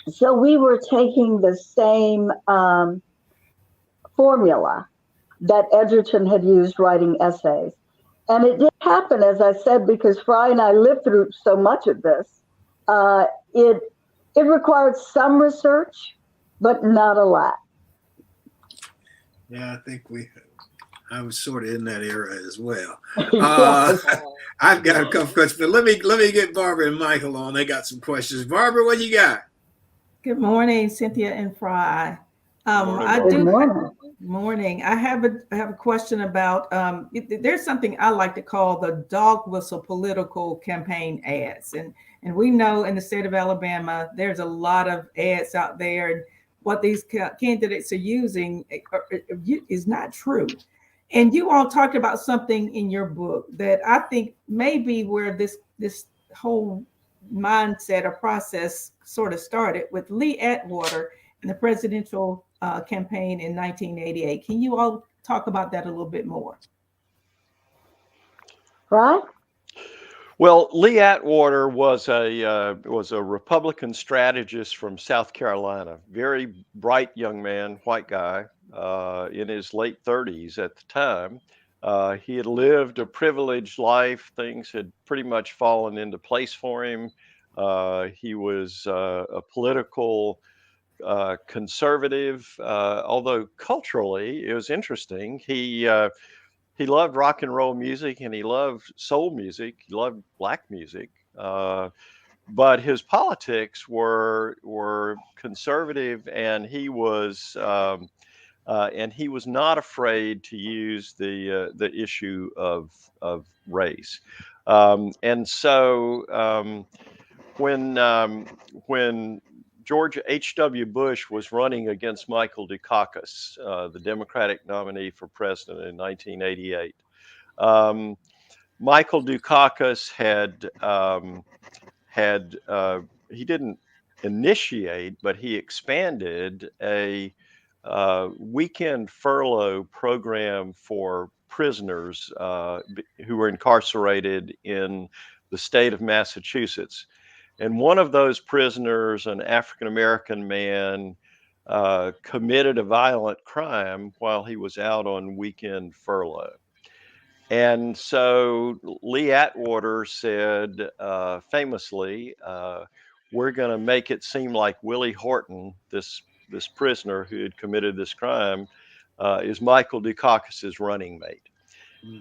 [SPEAKER 7] So we were taking the same formula that Edgerton had used writing essays. And it did happen, as I said, because Fry and I lived through so much of this. It required some research, but not a lot.
[SPEAKER 1] Yeah, I think I was sort of in that era as well.
[SPEAKER 7] Yes.
[SPEAKER 1] I've got a couple questions, but let me get Barbara and Michael on. They got some questions. Barbara, what you got?
[SPEAKER 3] Good morning, Cynthia and Fry.
[SPEAKER 7] Good morning.
[SPEAKER 3] I have a question about there's something I like to call the dog whistle political campaign ads, and we know in the state of Alabama there's a lot of ads out there, and what these candidates are using is not true. And you all talked about something in your book that I think may be where this whole mindset or process sort of started with Lee Atwater in the presidential campaign in 1988. Can you all talk about that a little bit more?
[SPEAKER 7] Right?
[SPEAKER 6] Well, Lee Atwater was a Republican strategist from South Carolina. Very bright young man, white guy, in his late 30s at the time. He had lived a privileged life. Things had pretty much fallen into place for him. He was a political conservative, although culturally it was interesting. He loved rock and roll music, and he loved soul music. He loved black music, but his politics were conservative, and he was not afraid to use the issue of race. And so when George H.W. Bush was running against Michael Dukakis, the Democratic nominee for president in 1988. Michael Dukakis he didn't initiate, but he expanded a weekend furlough program for prisoners who were incarcerated in the state of Massachusetts. And one of those prisoners, an African-American man, committed a violent crime while he was out on weekend furlough. And so Lee Atwater said famously, we're going to make it seem like Willie Horton, this prisoner who had committed this crime, is Michael Dukakis's running mate.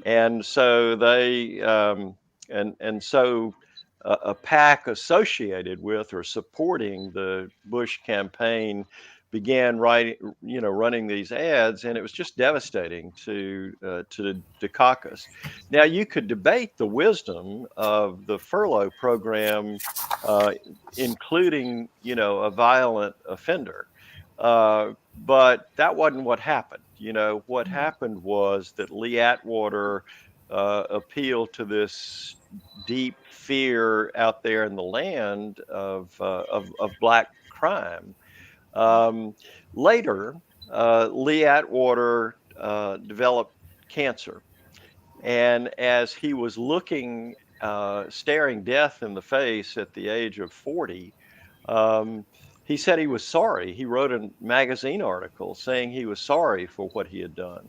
[SPEAKER 6] And so they a PAC associated with or supporting the Bush campaign began running these ads, and it was just devastating to Dukakis. Now, you could debate the wisdom of the furlough program, including a violent offender, but that wasn't what happened. What happened was that Lee Atwater appealed to this deep fear out there in the land of black crime. Later, Lee Atwater developed cancer. And as he was staring death in the face at the age of 40, um, he said he was sorry. He wrote a magazine article saying he was sorry for what he had done.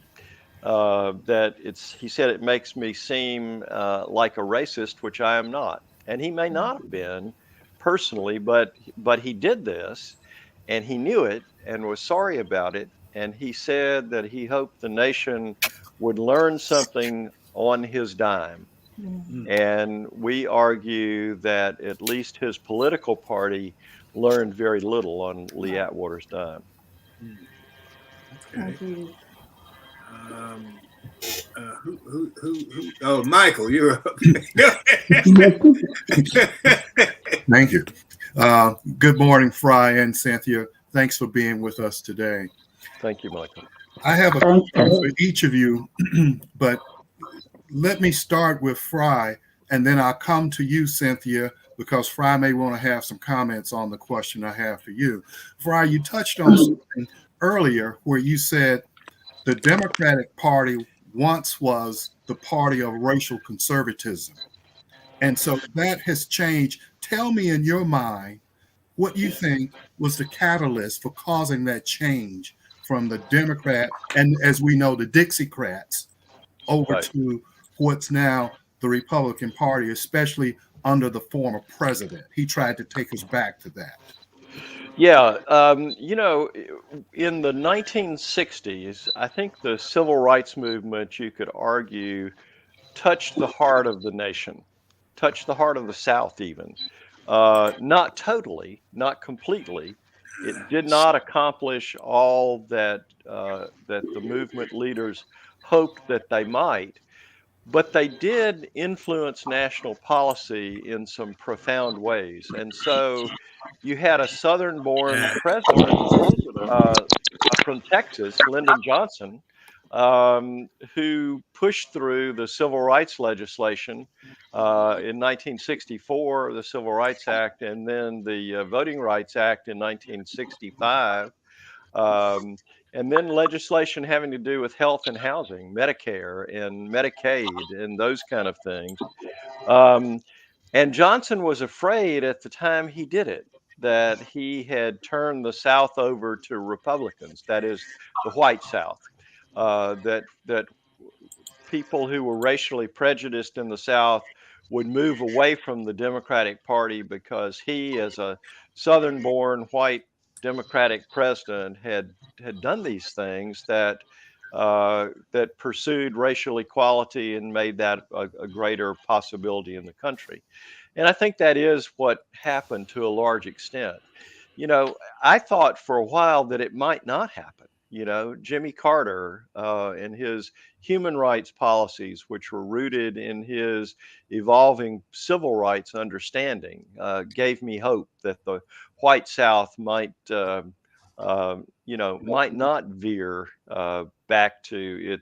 [SPEAKER 6] He said it makes me seem like a racist, which I am not. And he may not have been personally, but he did this, and he knew it and was sorry about it. And he said that he hoped the nation would learn something on his dime.
[SPEAKER 3] Mm.
[SPEAKER 6] And we argue that at least his political party learned very little on Lee Atwater's dime.
[SPEAKER 1] Okay.
[SPEAKER 3] Agreed.
[SPEAKER 1] Who? Oh, Michael, you're up.
[SPEAKER 4] Thank you. Good morning, Fry and Cynthia. Thanks for being with us today.
[SPEAKER 6] Thank you, Michael.
[SPEAKER 4] I have a question for each of you, but let me start with Fry, and then I'll come to you, Cynthia, because Fry may want to have some comments on the question I have for you. Fry, you touched on something earlier where you said the Democratic Party once was the party of racial conservatism. And so that has changed. Tell me in your mind what you think was the catalyst for causing that change from the Democrat and, as we know, the Dixiecrats over
[SPEAKER 6] Right.
[SPEAKER 4] to what's now the Republican Party, especially under the former president. He tried to take us back to that.
[SPEAKER 6] Yeah, in the 1960s, I think the civil rights movement, you could argue, touched the heart of the nation, touched the heart of the South even. Not totally, not completely. It did not accomplish all that the movement leaders hoped that they might, but they did influence national policy in some profound ways. And so you had a Southern-born president from Texas, Lyndon Johnson, who pushed through the civil rights legislation in 1964, the Civil Rights Act, and then the Voting Rights Act in 1965. And then legislation having to do with health and housing, Medicare and Medicaid, and those kind of things. And Johnson was afraid at the time he did it that he had turned the South over to Republicans, that is, the white South, that people who were racially prejudiced in the South would move away from the Democratic Party because he, as a Southern-born white Democratic president, had done these things that pursued racial equality and made that a greater possibility in the country. And I think that is what happened to a large extent. I thought for a while that it might not happen. Jimmy Carter and his human rights policies, which were rooted in his evolving civil rights understanding, gave me hope that the white South might not veer back to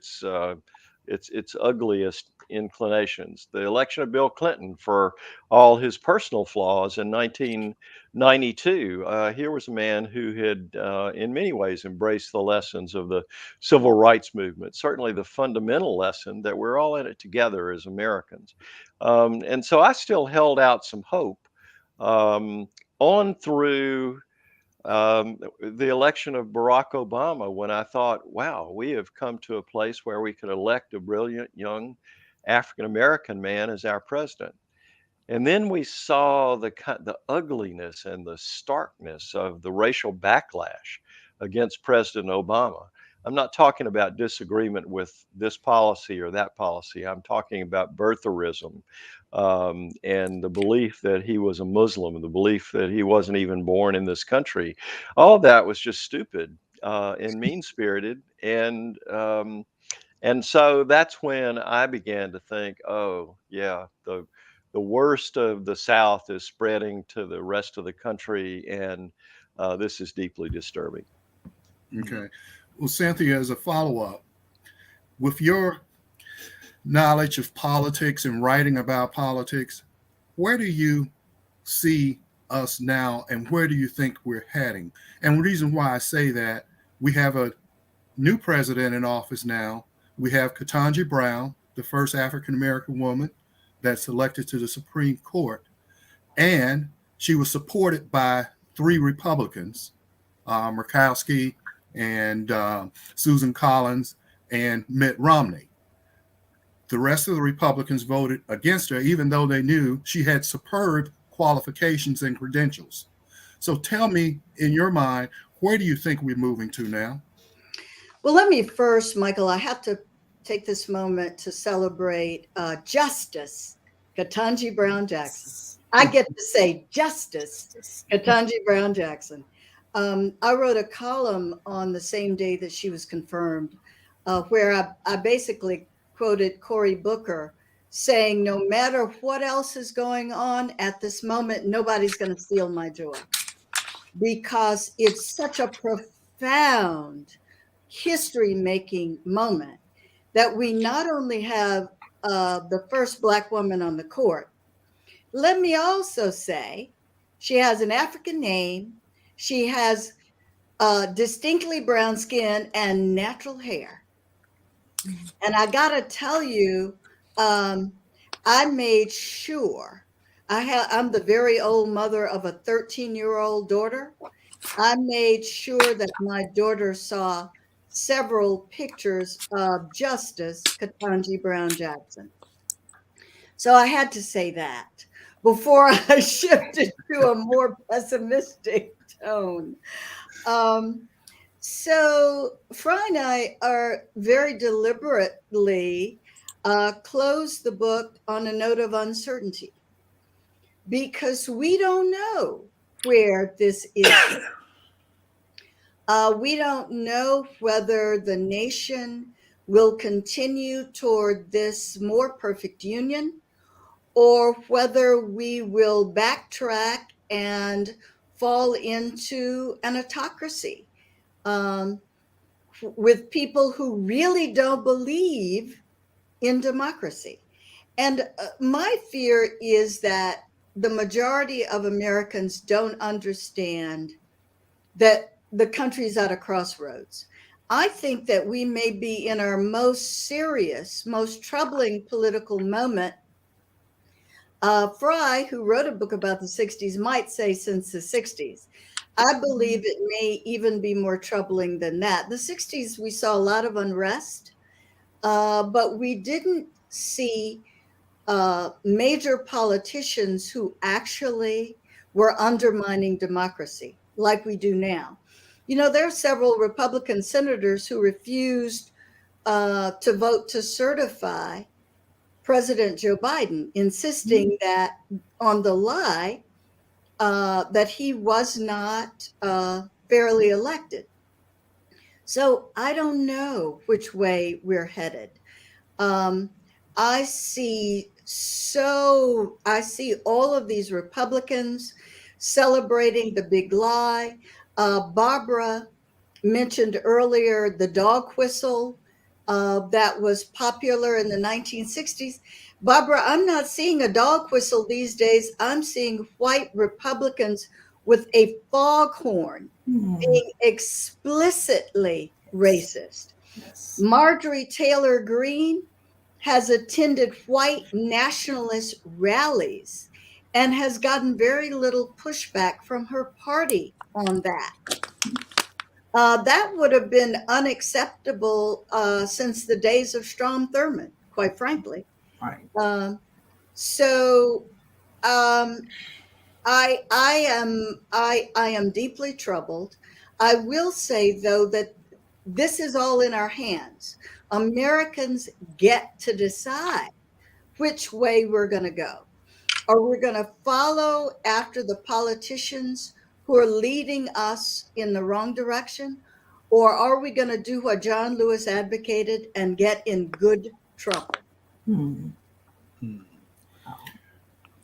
[SPEAKER 6] its ugliest inclinations. The election of Bill Clinton, for all his personal flaws in 1992, here was a man who had, in many ways, embraced the lessons of the civil rights movement, certainly the fundamental lesson that we're all in it together as Americans. And so I still held out some hope on through the election of Barack Obama, when I thought, wow, we have come to a place where we could elect a brilliant young African American man as our president. And then we saw the ugliness and the starkness of the racial backlash against President Obama. I'm not talking about disagreement with this policy or that policy. I'm talking about birtherism and the belief that he was a Muslim, the belief that he wasn't even born in this country. All of that was just stupid and mean-spirited. And so that's when I began to think, oh, yeah, the worst of the South is spreading to the rest of the country, and this is deeply disturbing.
[SPEAKER 4] Okay. Well, Cynthia, as a follow-up, with your knowledge of politics and writing about politics, where do you see us now and where do you think we're heading? And the reason why I say that, we have a new president in office now. We have Ketanji Brown, the first African-American woman that's elected to the Supreme Court. And she was supported by 3 Republicans, Murkowski and Susan Collins and Mitt Romney. The rest of the Republicans voted against her, even though they knew she had superb qualifications and credentials. So tell me, in your mind, where do you think we're moving to now?
[SPEAKER 8] Well, let me first, Michael, I have to take this moment to celebrate Justice Ketanji Brown Jackson. I get to say Justice Ketanji Brown Jackson. I wrote a column on the same day that she was confirmed, where I basically quoted Cory Booker saying, no matter what else is going on at this moment, nobody's going to steal my joy, because it's such a profound history-making moment that we not only have the first Black woman on the court. Let me also say she has an African name. She has distinctly brown skin and natural hair. And I gotta tell you, I made sure, I'm the very old mother of a 13-year-old daughter. I made sure that my daughter saw several pictures of Justice Ketanji Brown Jackson. So I had to say that before I shifted to a more pessimistic tone. So Fry and I are very deliberately closed the book on a note of uncertainty, because we don't know where this is. We don't know whether the nation will continue toward this more perfect union, or whether we will backtrack and fall into an autocracy with people who really don't believe in democracy. And my fear is that the majority of Americans don't understand that the country's at a crossroads. I think that we may be in our most serious, most troubling political moment. Fry, who wrote a book about the 60s, might say since the 60s. I believe it may even be more troubling than that. The 60s, we saw a lot of unrest, but we didn't see major politicians who actually were undermining democracy like we do now. You know, there are several Republican senators who refused to vote to certify President Joe Biden, insisting that on the lie that he was not fairly elected. So I don't know which way we're headed. I see all of these Republicans celebrating the big lie. Barbara mentioned earlier the dog whistle that was popular in the 1960s. Barbara, I'm not seeing a dog whistle these days. I'm seeing white Republicans with a foghorn being explicitly racist.
[SPEAKER 3] Yes.
[SPEAKER 8] Marjorie Taylor Greene has attended white nationalist rallies and has gotten very little pushback from her party on that. That would have been unacceptable since the days of Strom Thurmond, quite frankly.
[SPEAKER 3] Right.
[SPEAKER 8] I am deeply troubled. I will say, though, that this is all in our hands. Americans get to decide which way we're going to go. Are we going to follow after the politicians who are leading us in the wrong direction? Or are we going to do what John Lewis advocated and get in good trouble?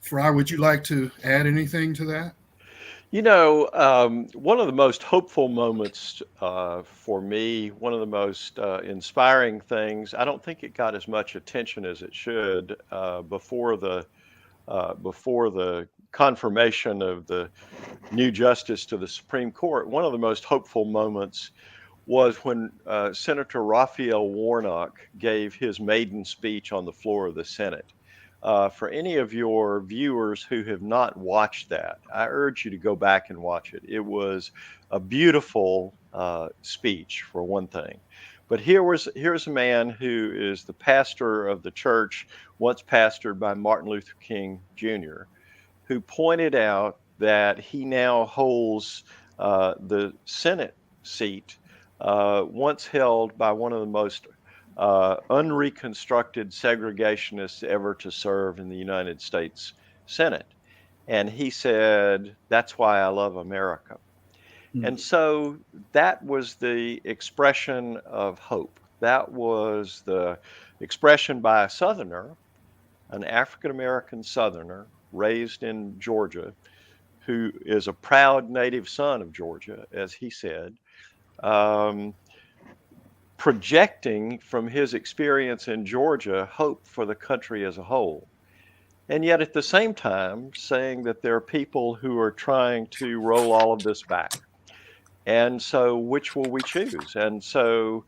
[SPEAKER 4] Fry, would you like to add anything to that?
[SPEAKER 6] One of the most hopeful moments for me, one of the most inspiring things, I don't think it got as much attention as it should before the confirmation of the new justice to the Supreme Court. One of the most hopeful moments was when Senator Raphael Warnock gave his maiden speech on the floor of the Senate. For any of your viewers who have not watched that, I urge you to go back and watch it. It was a beautiful speech, for one thing. But here's a man who is the pastor of the church, once pastored by Martin Luther King Jr., who pointed out that he now holds the Senate seat once held by one of the most unreconstructed segregationists ever to serve in the United States Senate. And he said, "That's why I love America." And so that was the expression of hope. That was the expression by a Southerner, an African American Southerner raised in Georgia, who is a proud native son of Georgia, as he said, projecting from his experience in Georgia hope for the country as a whole. And yet at the same time saying that there are people who are trying to roll all of this back. And so which will we choose? And so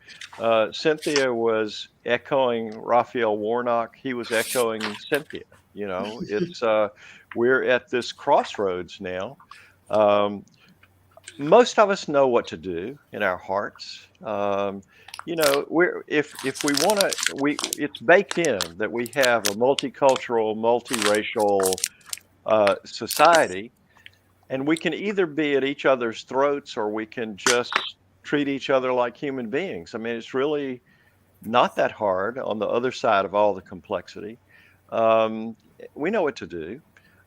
[SPEAKER 6] Cynthia was echoing Raphael Warnock. He was echoing Cynthia. It's we're at this crossroads now. Most of us know what to do in our hearts. If we want to, it's baked in that we have a multicultural, multiracial society, and we can either be at each other's throats or we can just treat each other like human beings. I mean, it's really not that hard on the other side of all the complexity. We know what to do.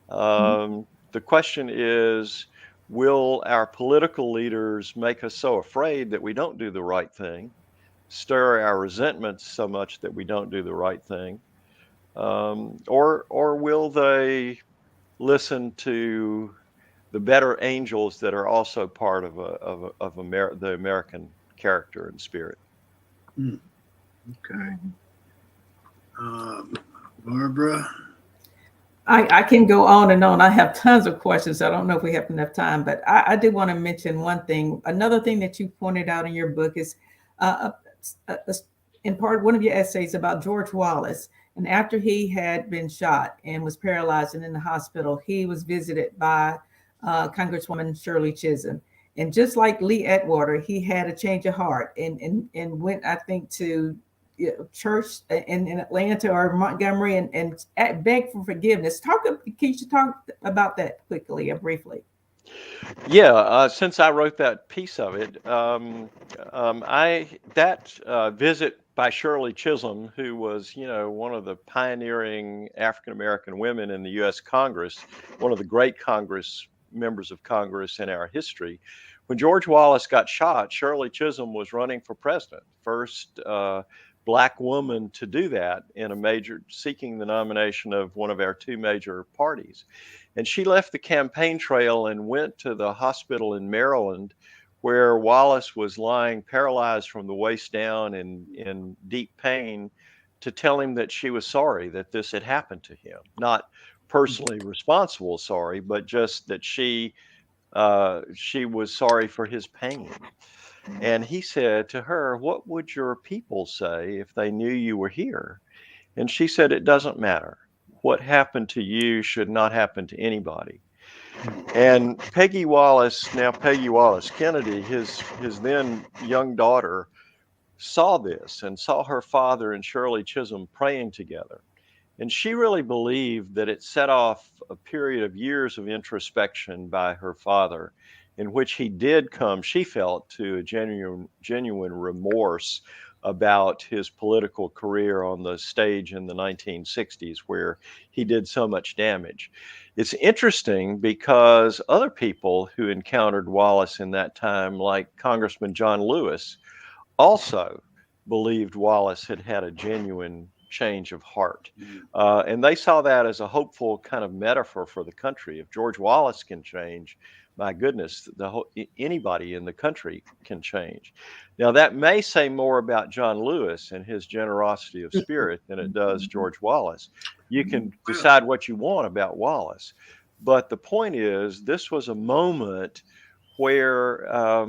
[SPEAKER 6] The question is, will our political leaders make us so afraid that we don't do the right thing, stir our resentments so much that we don't do the right thing, or will they listen to the better angels that are also part of the American character and spirit?
[SPEAKER 1] Okay. Barbara?
[SPEAKER 3] I can go on and on. I have tons of questions. I don't know if we have enough time, but I did want to mention one thing. Another thing that you pointed out in your book is in part one of your essays about George Wallace. And after he had been shot and was paralyzed and in the hospital, he was visited by Congresswoman Shirley Chisholm. And just like Lee Atwater, he had a change of heart and went, I think, to church in Atlanta or Montgomery and begged for forgiveness. Can you talk about that quickly or briefly?
[SPEAKER 6] Yeah, since I wrote that piece of it, visit by Shirley Chisholm, who was, one of the pioneering African American women in the U.S. Congress, one of the great members of Congress in our history. When George Wallace got shot, Shirley Chisholm was running for president, first Black woman to do that seeking the nomination of one of our two major parties. And she left the campaign trail and went to the hospital in Maryland, where Wallace was lying paralyzed from the waist down in deep pain, to tell him that she was sorry that this had happened to him. Not personally responsible sorry, but just that she was sorry for his pain. And he said to her, "What would your people say if they knew you were here?" And she said, "It doesn't matter. What happened to you should not happen to anybody." And Peggy Wallace Kennedy, his then young daughter, saw this and saw her father and Shirley Chisholm praying together. And she really believed that it set off a period of years of introspection by her father, in which he did come, she felt, to a genuine remorse about his political career on the stage in the 1960s, where he did so much damage. It's interesting because other people who encountered Wallace in that time, like Congressman John Lewis, also believed Wallace had a genuine change of heart. And they saw that as a hopeful kind of metaphor for the country. If George Wallace can change, my goodness, anybody in the country can change. Now, that may say more about John Lewis and his generosity of spirit than it does George Wallace. You can decide what you want about Wallace, but the point is, this was a moment where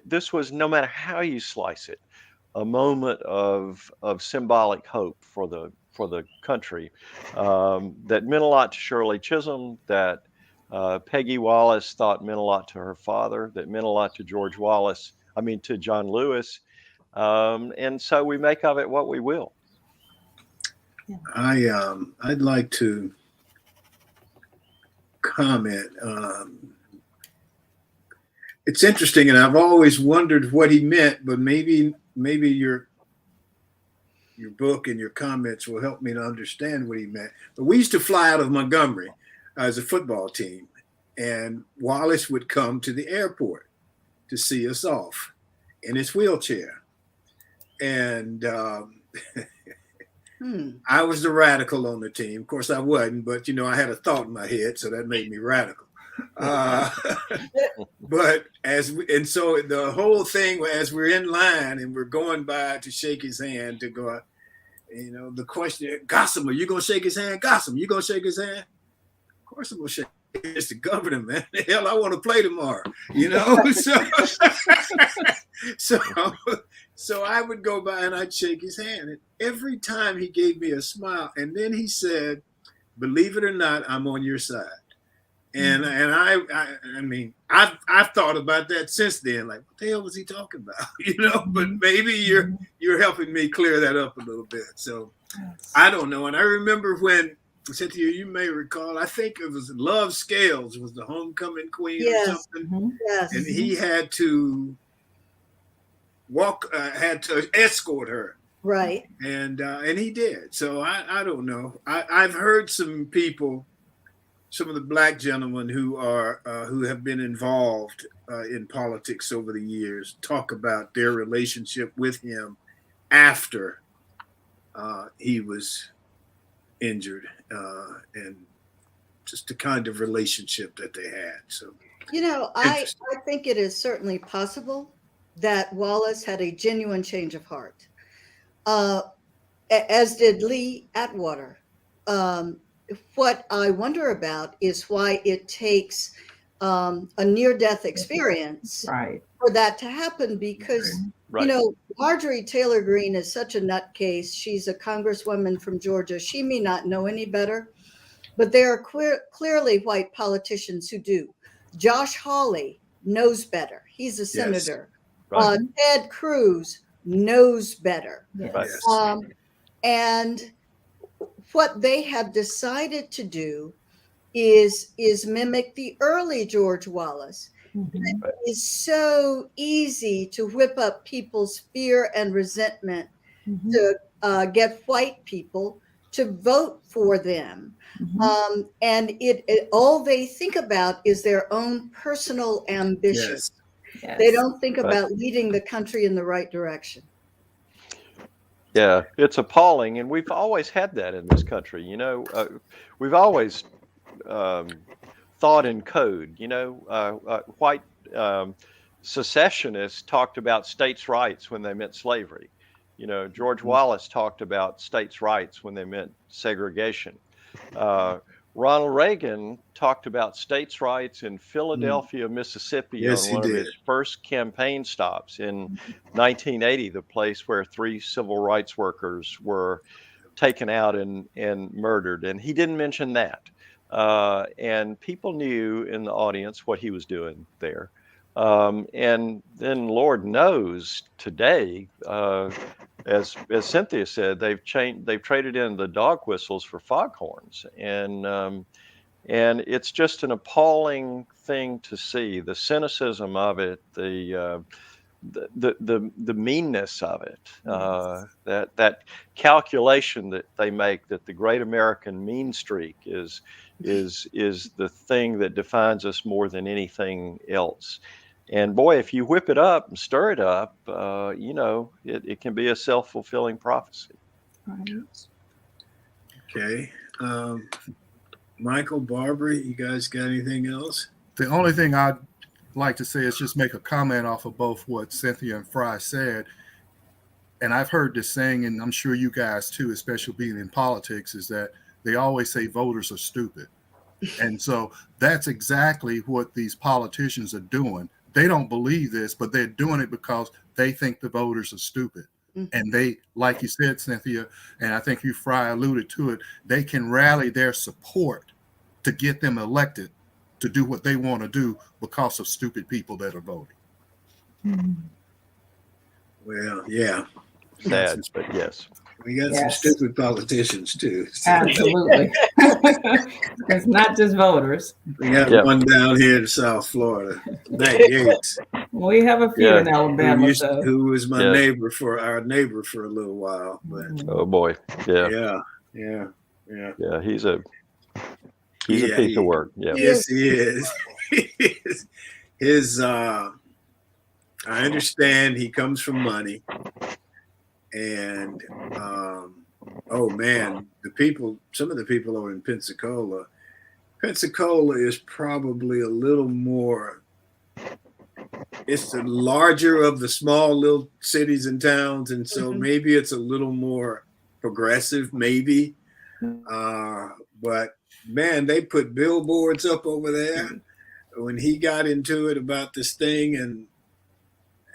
[SPEAKER 6] this was, no matter how you slice it, a moment of symbolic hope for the country, that meant a lot to Shirley Chisholm, that Peggy Wallace thought meant a lot to her father, that meant a lot to to John Lewis. And so we make of it what we will.
[SPEAKER 1] I'd like to comment. It's interesting, and I've always wondered what he meant, but maybe your book and your comments will help me to understand what he meant. But we used to fly out of Montgomery as a football team, and Wallace would come to the airport to see us off in his wheelchair. And I was the radical on the team. Of course, I wasn't, but I had a thought in my head, so that made me radical. But so the whole thing, as we're in line and we're going by to shake his hand to go, the question, Gossam, are you gonna shake his hand? Gossam, you gonna shake his hand? Of course I'm gonna shake. It's the governor, man. Hell, I want to play tomorrow. So I would go by and I'd shake his hand, and every time he gave me a smile, and then he said, "Believe it or not, I'm on your side." And I've thought about that since then. Like, what the hell was he talking about? But maybe you're helping me clear that up a little bit. So I don't know. And I remember when, Cynthia, you may recall, I think it was Love Scales was the homecoming queen or something.
[SPEAKER 8] Yes.
[SPEAKER 1] And he had to had to escort her.
[SPEAKER 8] Right.
[SPEAKER 1] And he did. So I don't know. I've heard some people, some of the Black gentlemen who have been involved in politics over the years, talk about their relationship with him after he was injured, and just the kind of relationship that they had. So,
[SPEAKER 8] I think it is certainly possible that Wallace had a genuine change of heart, as did Lee Atwater. What I wonder about is why it takes a near-death experience for that to happen, because Marjorie Taylor Greene is such a nutcase. She's a congresswoman from Georgia. She may not know any better, but there are clearly white politicians who do. Josh Hawley knows better. He's a senator.
[SPEAKER 6] Right.
[SPEAKER 8] Ted Cruz knows better.
[SPEAKER 3] Yes.
[SPEAKER 8] And what they have decided to do is mimic the early George Wallace. It is so easy to whip up people's fear and resentment to get white people to vote for them. And all they think about is their own personal ambition.
[SPEAKER 1] Yes.
[SPEAKER 3] Yes.
[SPEAKER 8] They don't think about leading the country in the right direction.
[SPEAKER 6] Yeah, it's appalling, and we've always had that in this country. We've always thought in code. White secessionists talked about states' rights when they meant slavery. George Wallace talked about states' rights when they meant segregation. Ronald Reagan talked about states' rights in Philadelphia, Mississippi, on one of his first campaign stops in 1980, the place where 3 civil rights workers were taken out and murdered. And he didn't mention that. And people knew in the audience what he was doing there. And then Lord knows today, as Cynthia said, they've traded in the dog whistles for foghorns, and it's just an appalling thing to see, the cynicism of it, the meanness of it, that calculation that they make, that the great American mean streak is the thing that defines us more than anything else. And boy, if you whip it up and stir it up, it can be a self-fulfilling prophecy.
[SPEAKER 1] Okay. Michael, Barbara, you guys got anything else?
[SPEAKER 4] The only thing I'd like to say is just make a comment off of both what Cynthia and Fry said. And I've heard this saying, and I'm sure you guys too, especially being in politics, is that they always say voters are stupid. And so that's exactly what these politicians are doing. They don't believe this, but they're doing it because they think the voters are stupid. And they, like you said, Cynthia, and I think you, Fry, alluded to it, they can rally their support to get them elected to do what they want to do because of stupid people that are voting.
[SPEAKER 1] Well, yeah.
[SPEAKER 6] Sad, but yes.
[SPEAKER 1] We got some stupid politicians too. So.
[SPEAKER 3] Absolutely. It's not just voters.
[SPEAKER 1] We got one down here in South Florida, Matt Gates.
[SPEAKER 3] We have a few in Alabama.
[SPEAKER 1] Who was my neighbor for a little while. But
[SPEAKER 6] oh boy.
[SPEAKER 1] Yeah.
[SPEAKER 6] He's a piece of work. Yeah.
[SPEAKER 1] Yes, he is. I understand he comes from money. And oh man, some of the people over in Pensacola is probably a little more, it's the larger of the small little cities and towns, and so maybe it's a little more progressive, maybe. But man, they put billboards up over there when he got into it about this thing and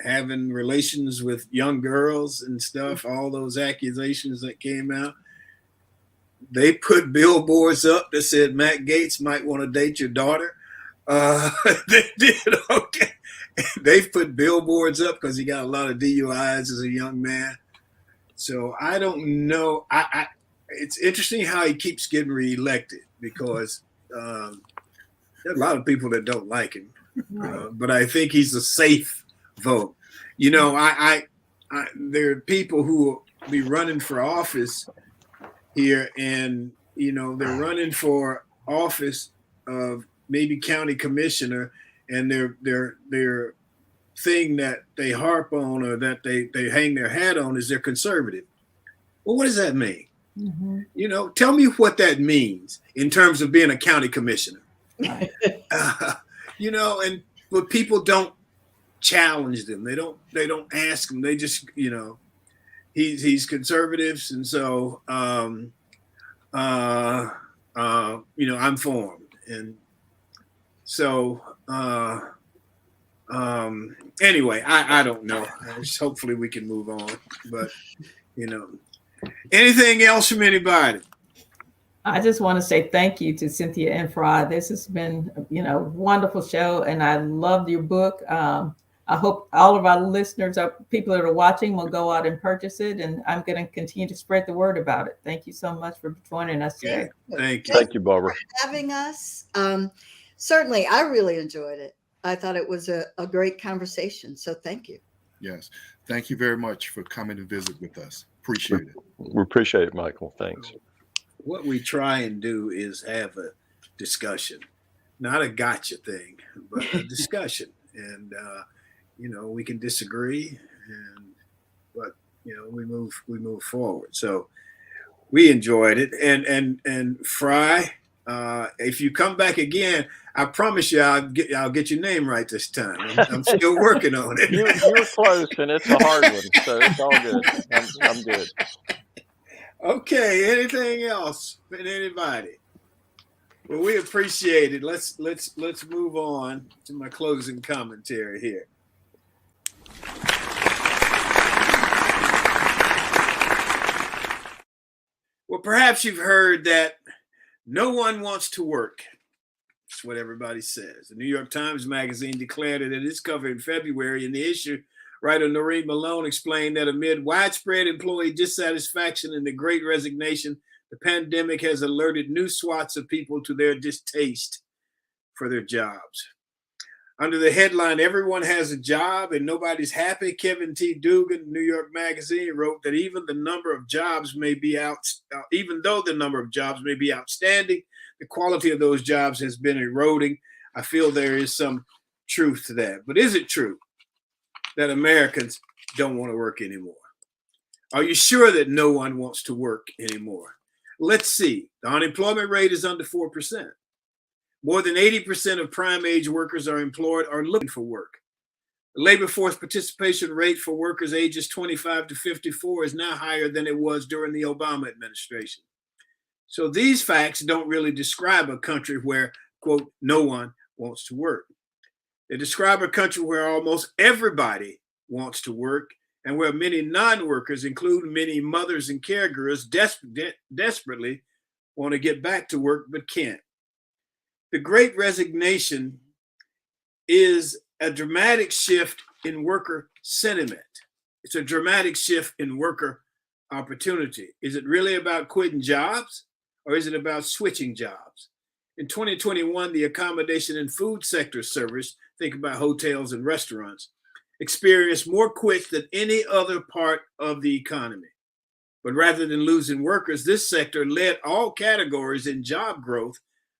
[SPEAKER 1] having relations with young girls and stuff, all those accusations that came out. They put billboards up that said Matt Gaetz might want to date your daughter. They did, okay. They've put billboards up because he got a lot of DUIs as a young man. So I don't know. It's interesting how he keeps getting reelected because there are a lot of people that don't like him. But I think he's a safe vote. You know, there are people who will be running for office here, and you know they're running for office of maybe county commissioner, and their thing that they harp on or that they hang their hat on is they're conservative. Well, what does that mean? You know, tell me what that means in terms of being a county commissioner. You know, but people don't challenge them. They don't ask them. They just, you know, he's conservatives, and so you know, I'm for him. And so anyway, I don't know. Hopefully we can move on. But you know, anything else from anybody?
[SPEAKER 3] I just want to say thank you to Cynthia and Fry. This has been, you know, a wonderful show, and I loved your book. I hope all of our listeners, people that are watching, will go out and purchase it, and I'm going to continue to spread the word about it. Thank you so much for joining us today.
[SPEAKER 1] Thank you.
[SPEAKER 6] Thank you, Barbara.
[SPEAKER 8] For having us. Certainly, I really enjoyed it. I thought it was a great conversation. So thank you.
[SPEAKER 4] Yes. Thank you very much for coming to visit with us. Appreciate it.
[SPEAKER 6] We appreciate it, Michael. Thanks.
[SPEAKER 1] What we try and do is have a discussion, not a gotcha thing, but a discussion. And, you know, we can disagree, but, you know, we move forward. So we enjoyed it. And Fry, if you come back again, I promise you I'll get your name right this time. I'm still working on it.
[SPEAKER 6] You're close, and it's a hard one, so it's all good. I'm good.
[SPEAKER 1] Okay. Anything else from anybody? Well, we appreciate it. Let's move on to my closing commentary here. Well, perhaps you've heard that no one wants to work. That's what everybody says. The New York Times Magazine declared it in its cover in February. In the issue, writer Noreen Malone explained that amid widespread employee dissatisfaction and the Great Resignation, the pandemic has alerted new swaths of people to their distaste for their jobs. Under the headline, "Everyone has a job and nobody's happy," Kevin T. Dugan, New York Magazine, wrote that even though the number of jobs may be outstanding, the quality of those jobs has been eroding. I feel there is some truth to that. But is it true that Americans don't want to work anymore? Are you sure that no one wants to work anymore? Let's see. The unemployment rate is under 4%. More than 80% of prime age workers are employed or looking for work. The labor force participation rate for workers ages 25 to 54 is now higher than it was during the Obama administration. So these facts don't really describe a country where, quote, no one wants to work. They describe a country where almost everybody wants to work and where many non-workers, including many mothers and caregivers, desperately want to get back to work but can't. The Great Resignation is a dramatic shift in worker sentiment. It's a dramatic shift in worker opportunity. Is it really about quitting jobs or is it about switching jobs? In 2021, the accommodation and food sector service, think about hotels and restaurants, experienced more quits than any other part of the economy. But rather than losing workers, this sector led all categories in job growth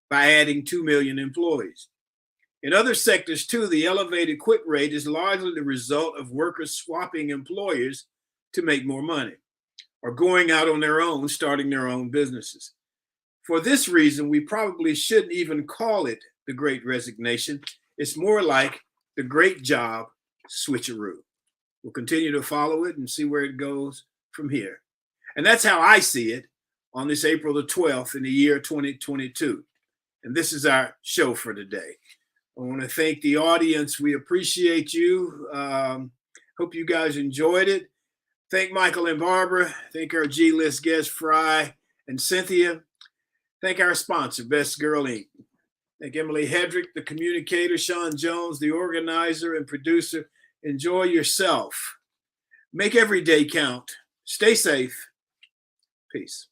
[SPEAKER 1] by adding 2 million employees. In other sectors too, the elevated quit rate is largely the result of workers swapping employers to make more money or going out on their own, starting their own businesses. For this reason, we probably shouldn't even call it the Great Resignation. It's more like the Great Job Switcheroo. We'll continue to follow it and see where it goes from here. And that's how I see it on this April the 12th in the year 2022. And this is our show for today. I want to thank the audience. We appreciate you. Hope you guys enjoyed it. Thank Michael and Barbara. Thank our G-List guest, Fry and Cynthia. Thank our sponsor, Best Girl Inc. Thank Emily Hedrick, the communicator, Sean Jones, the organizer and producer. Enjoy yourself. Make every day count. Stay safe. Peace.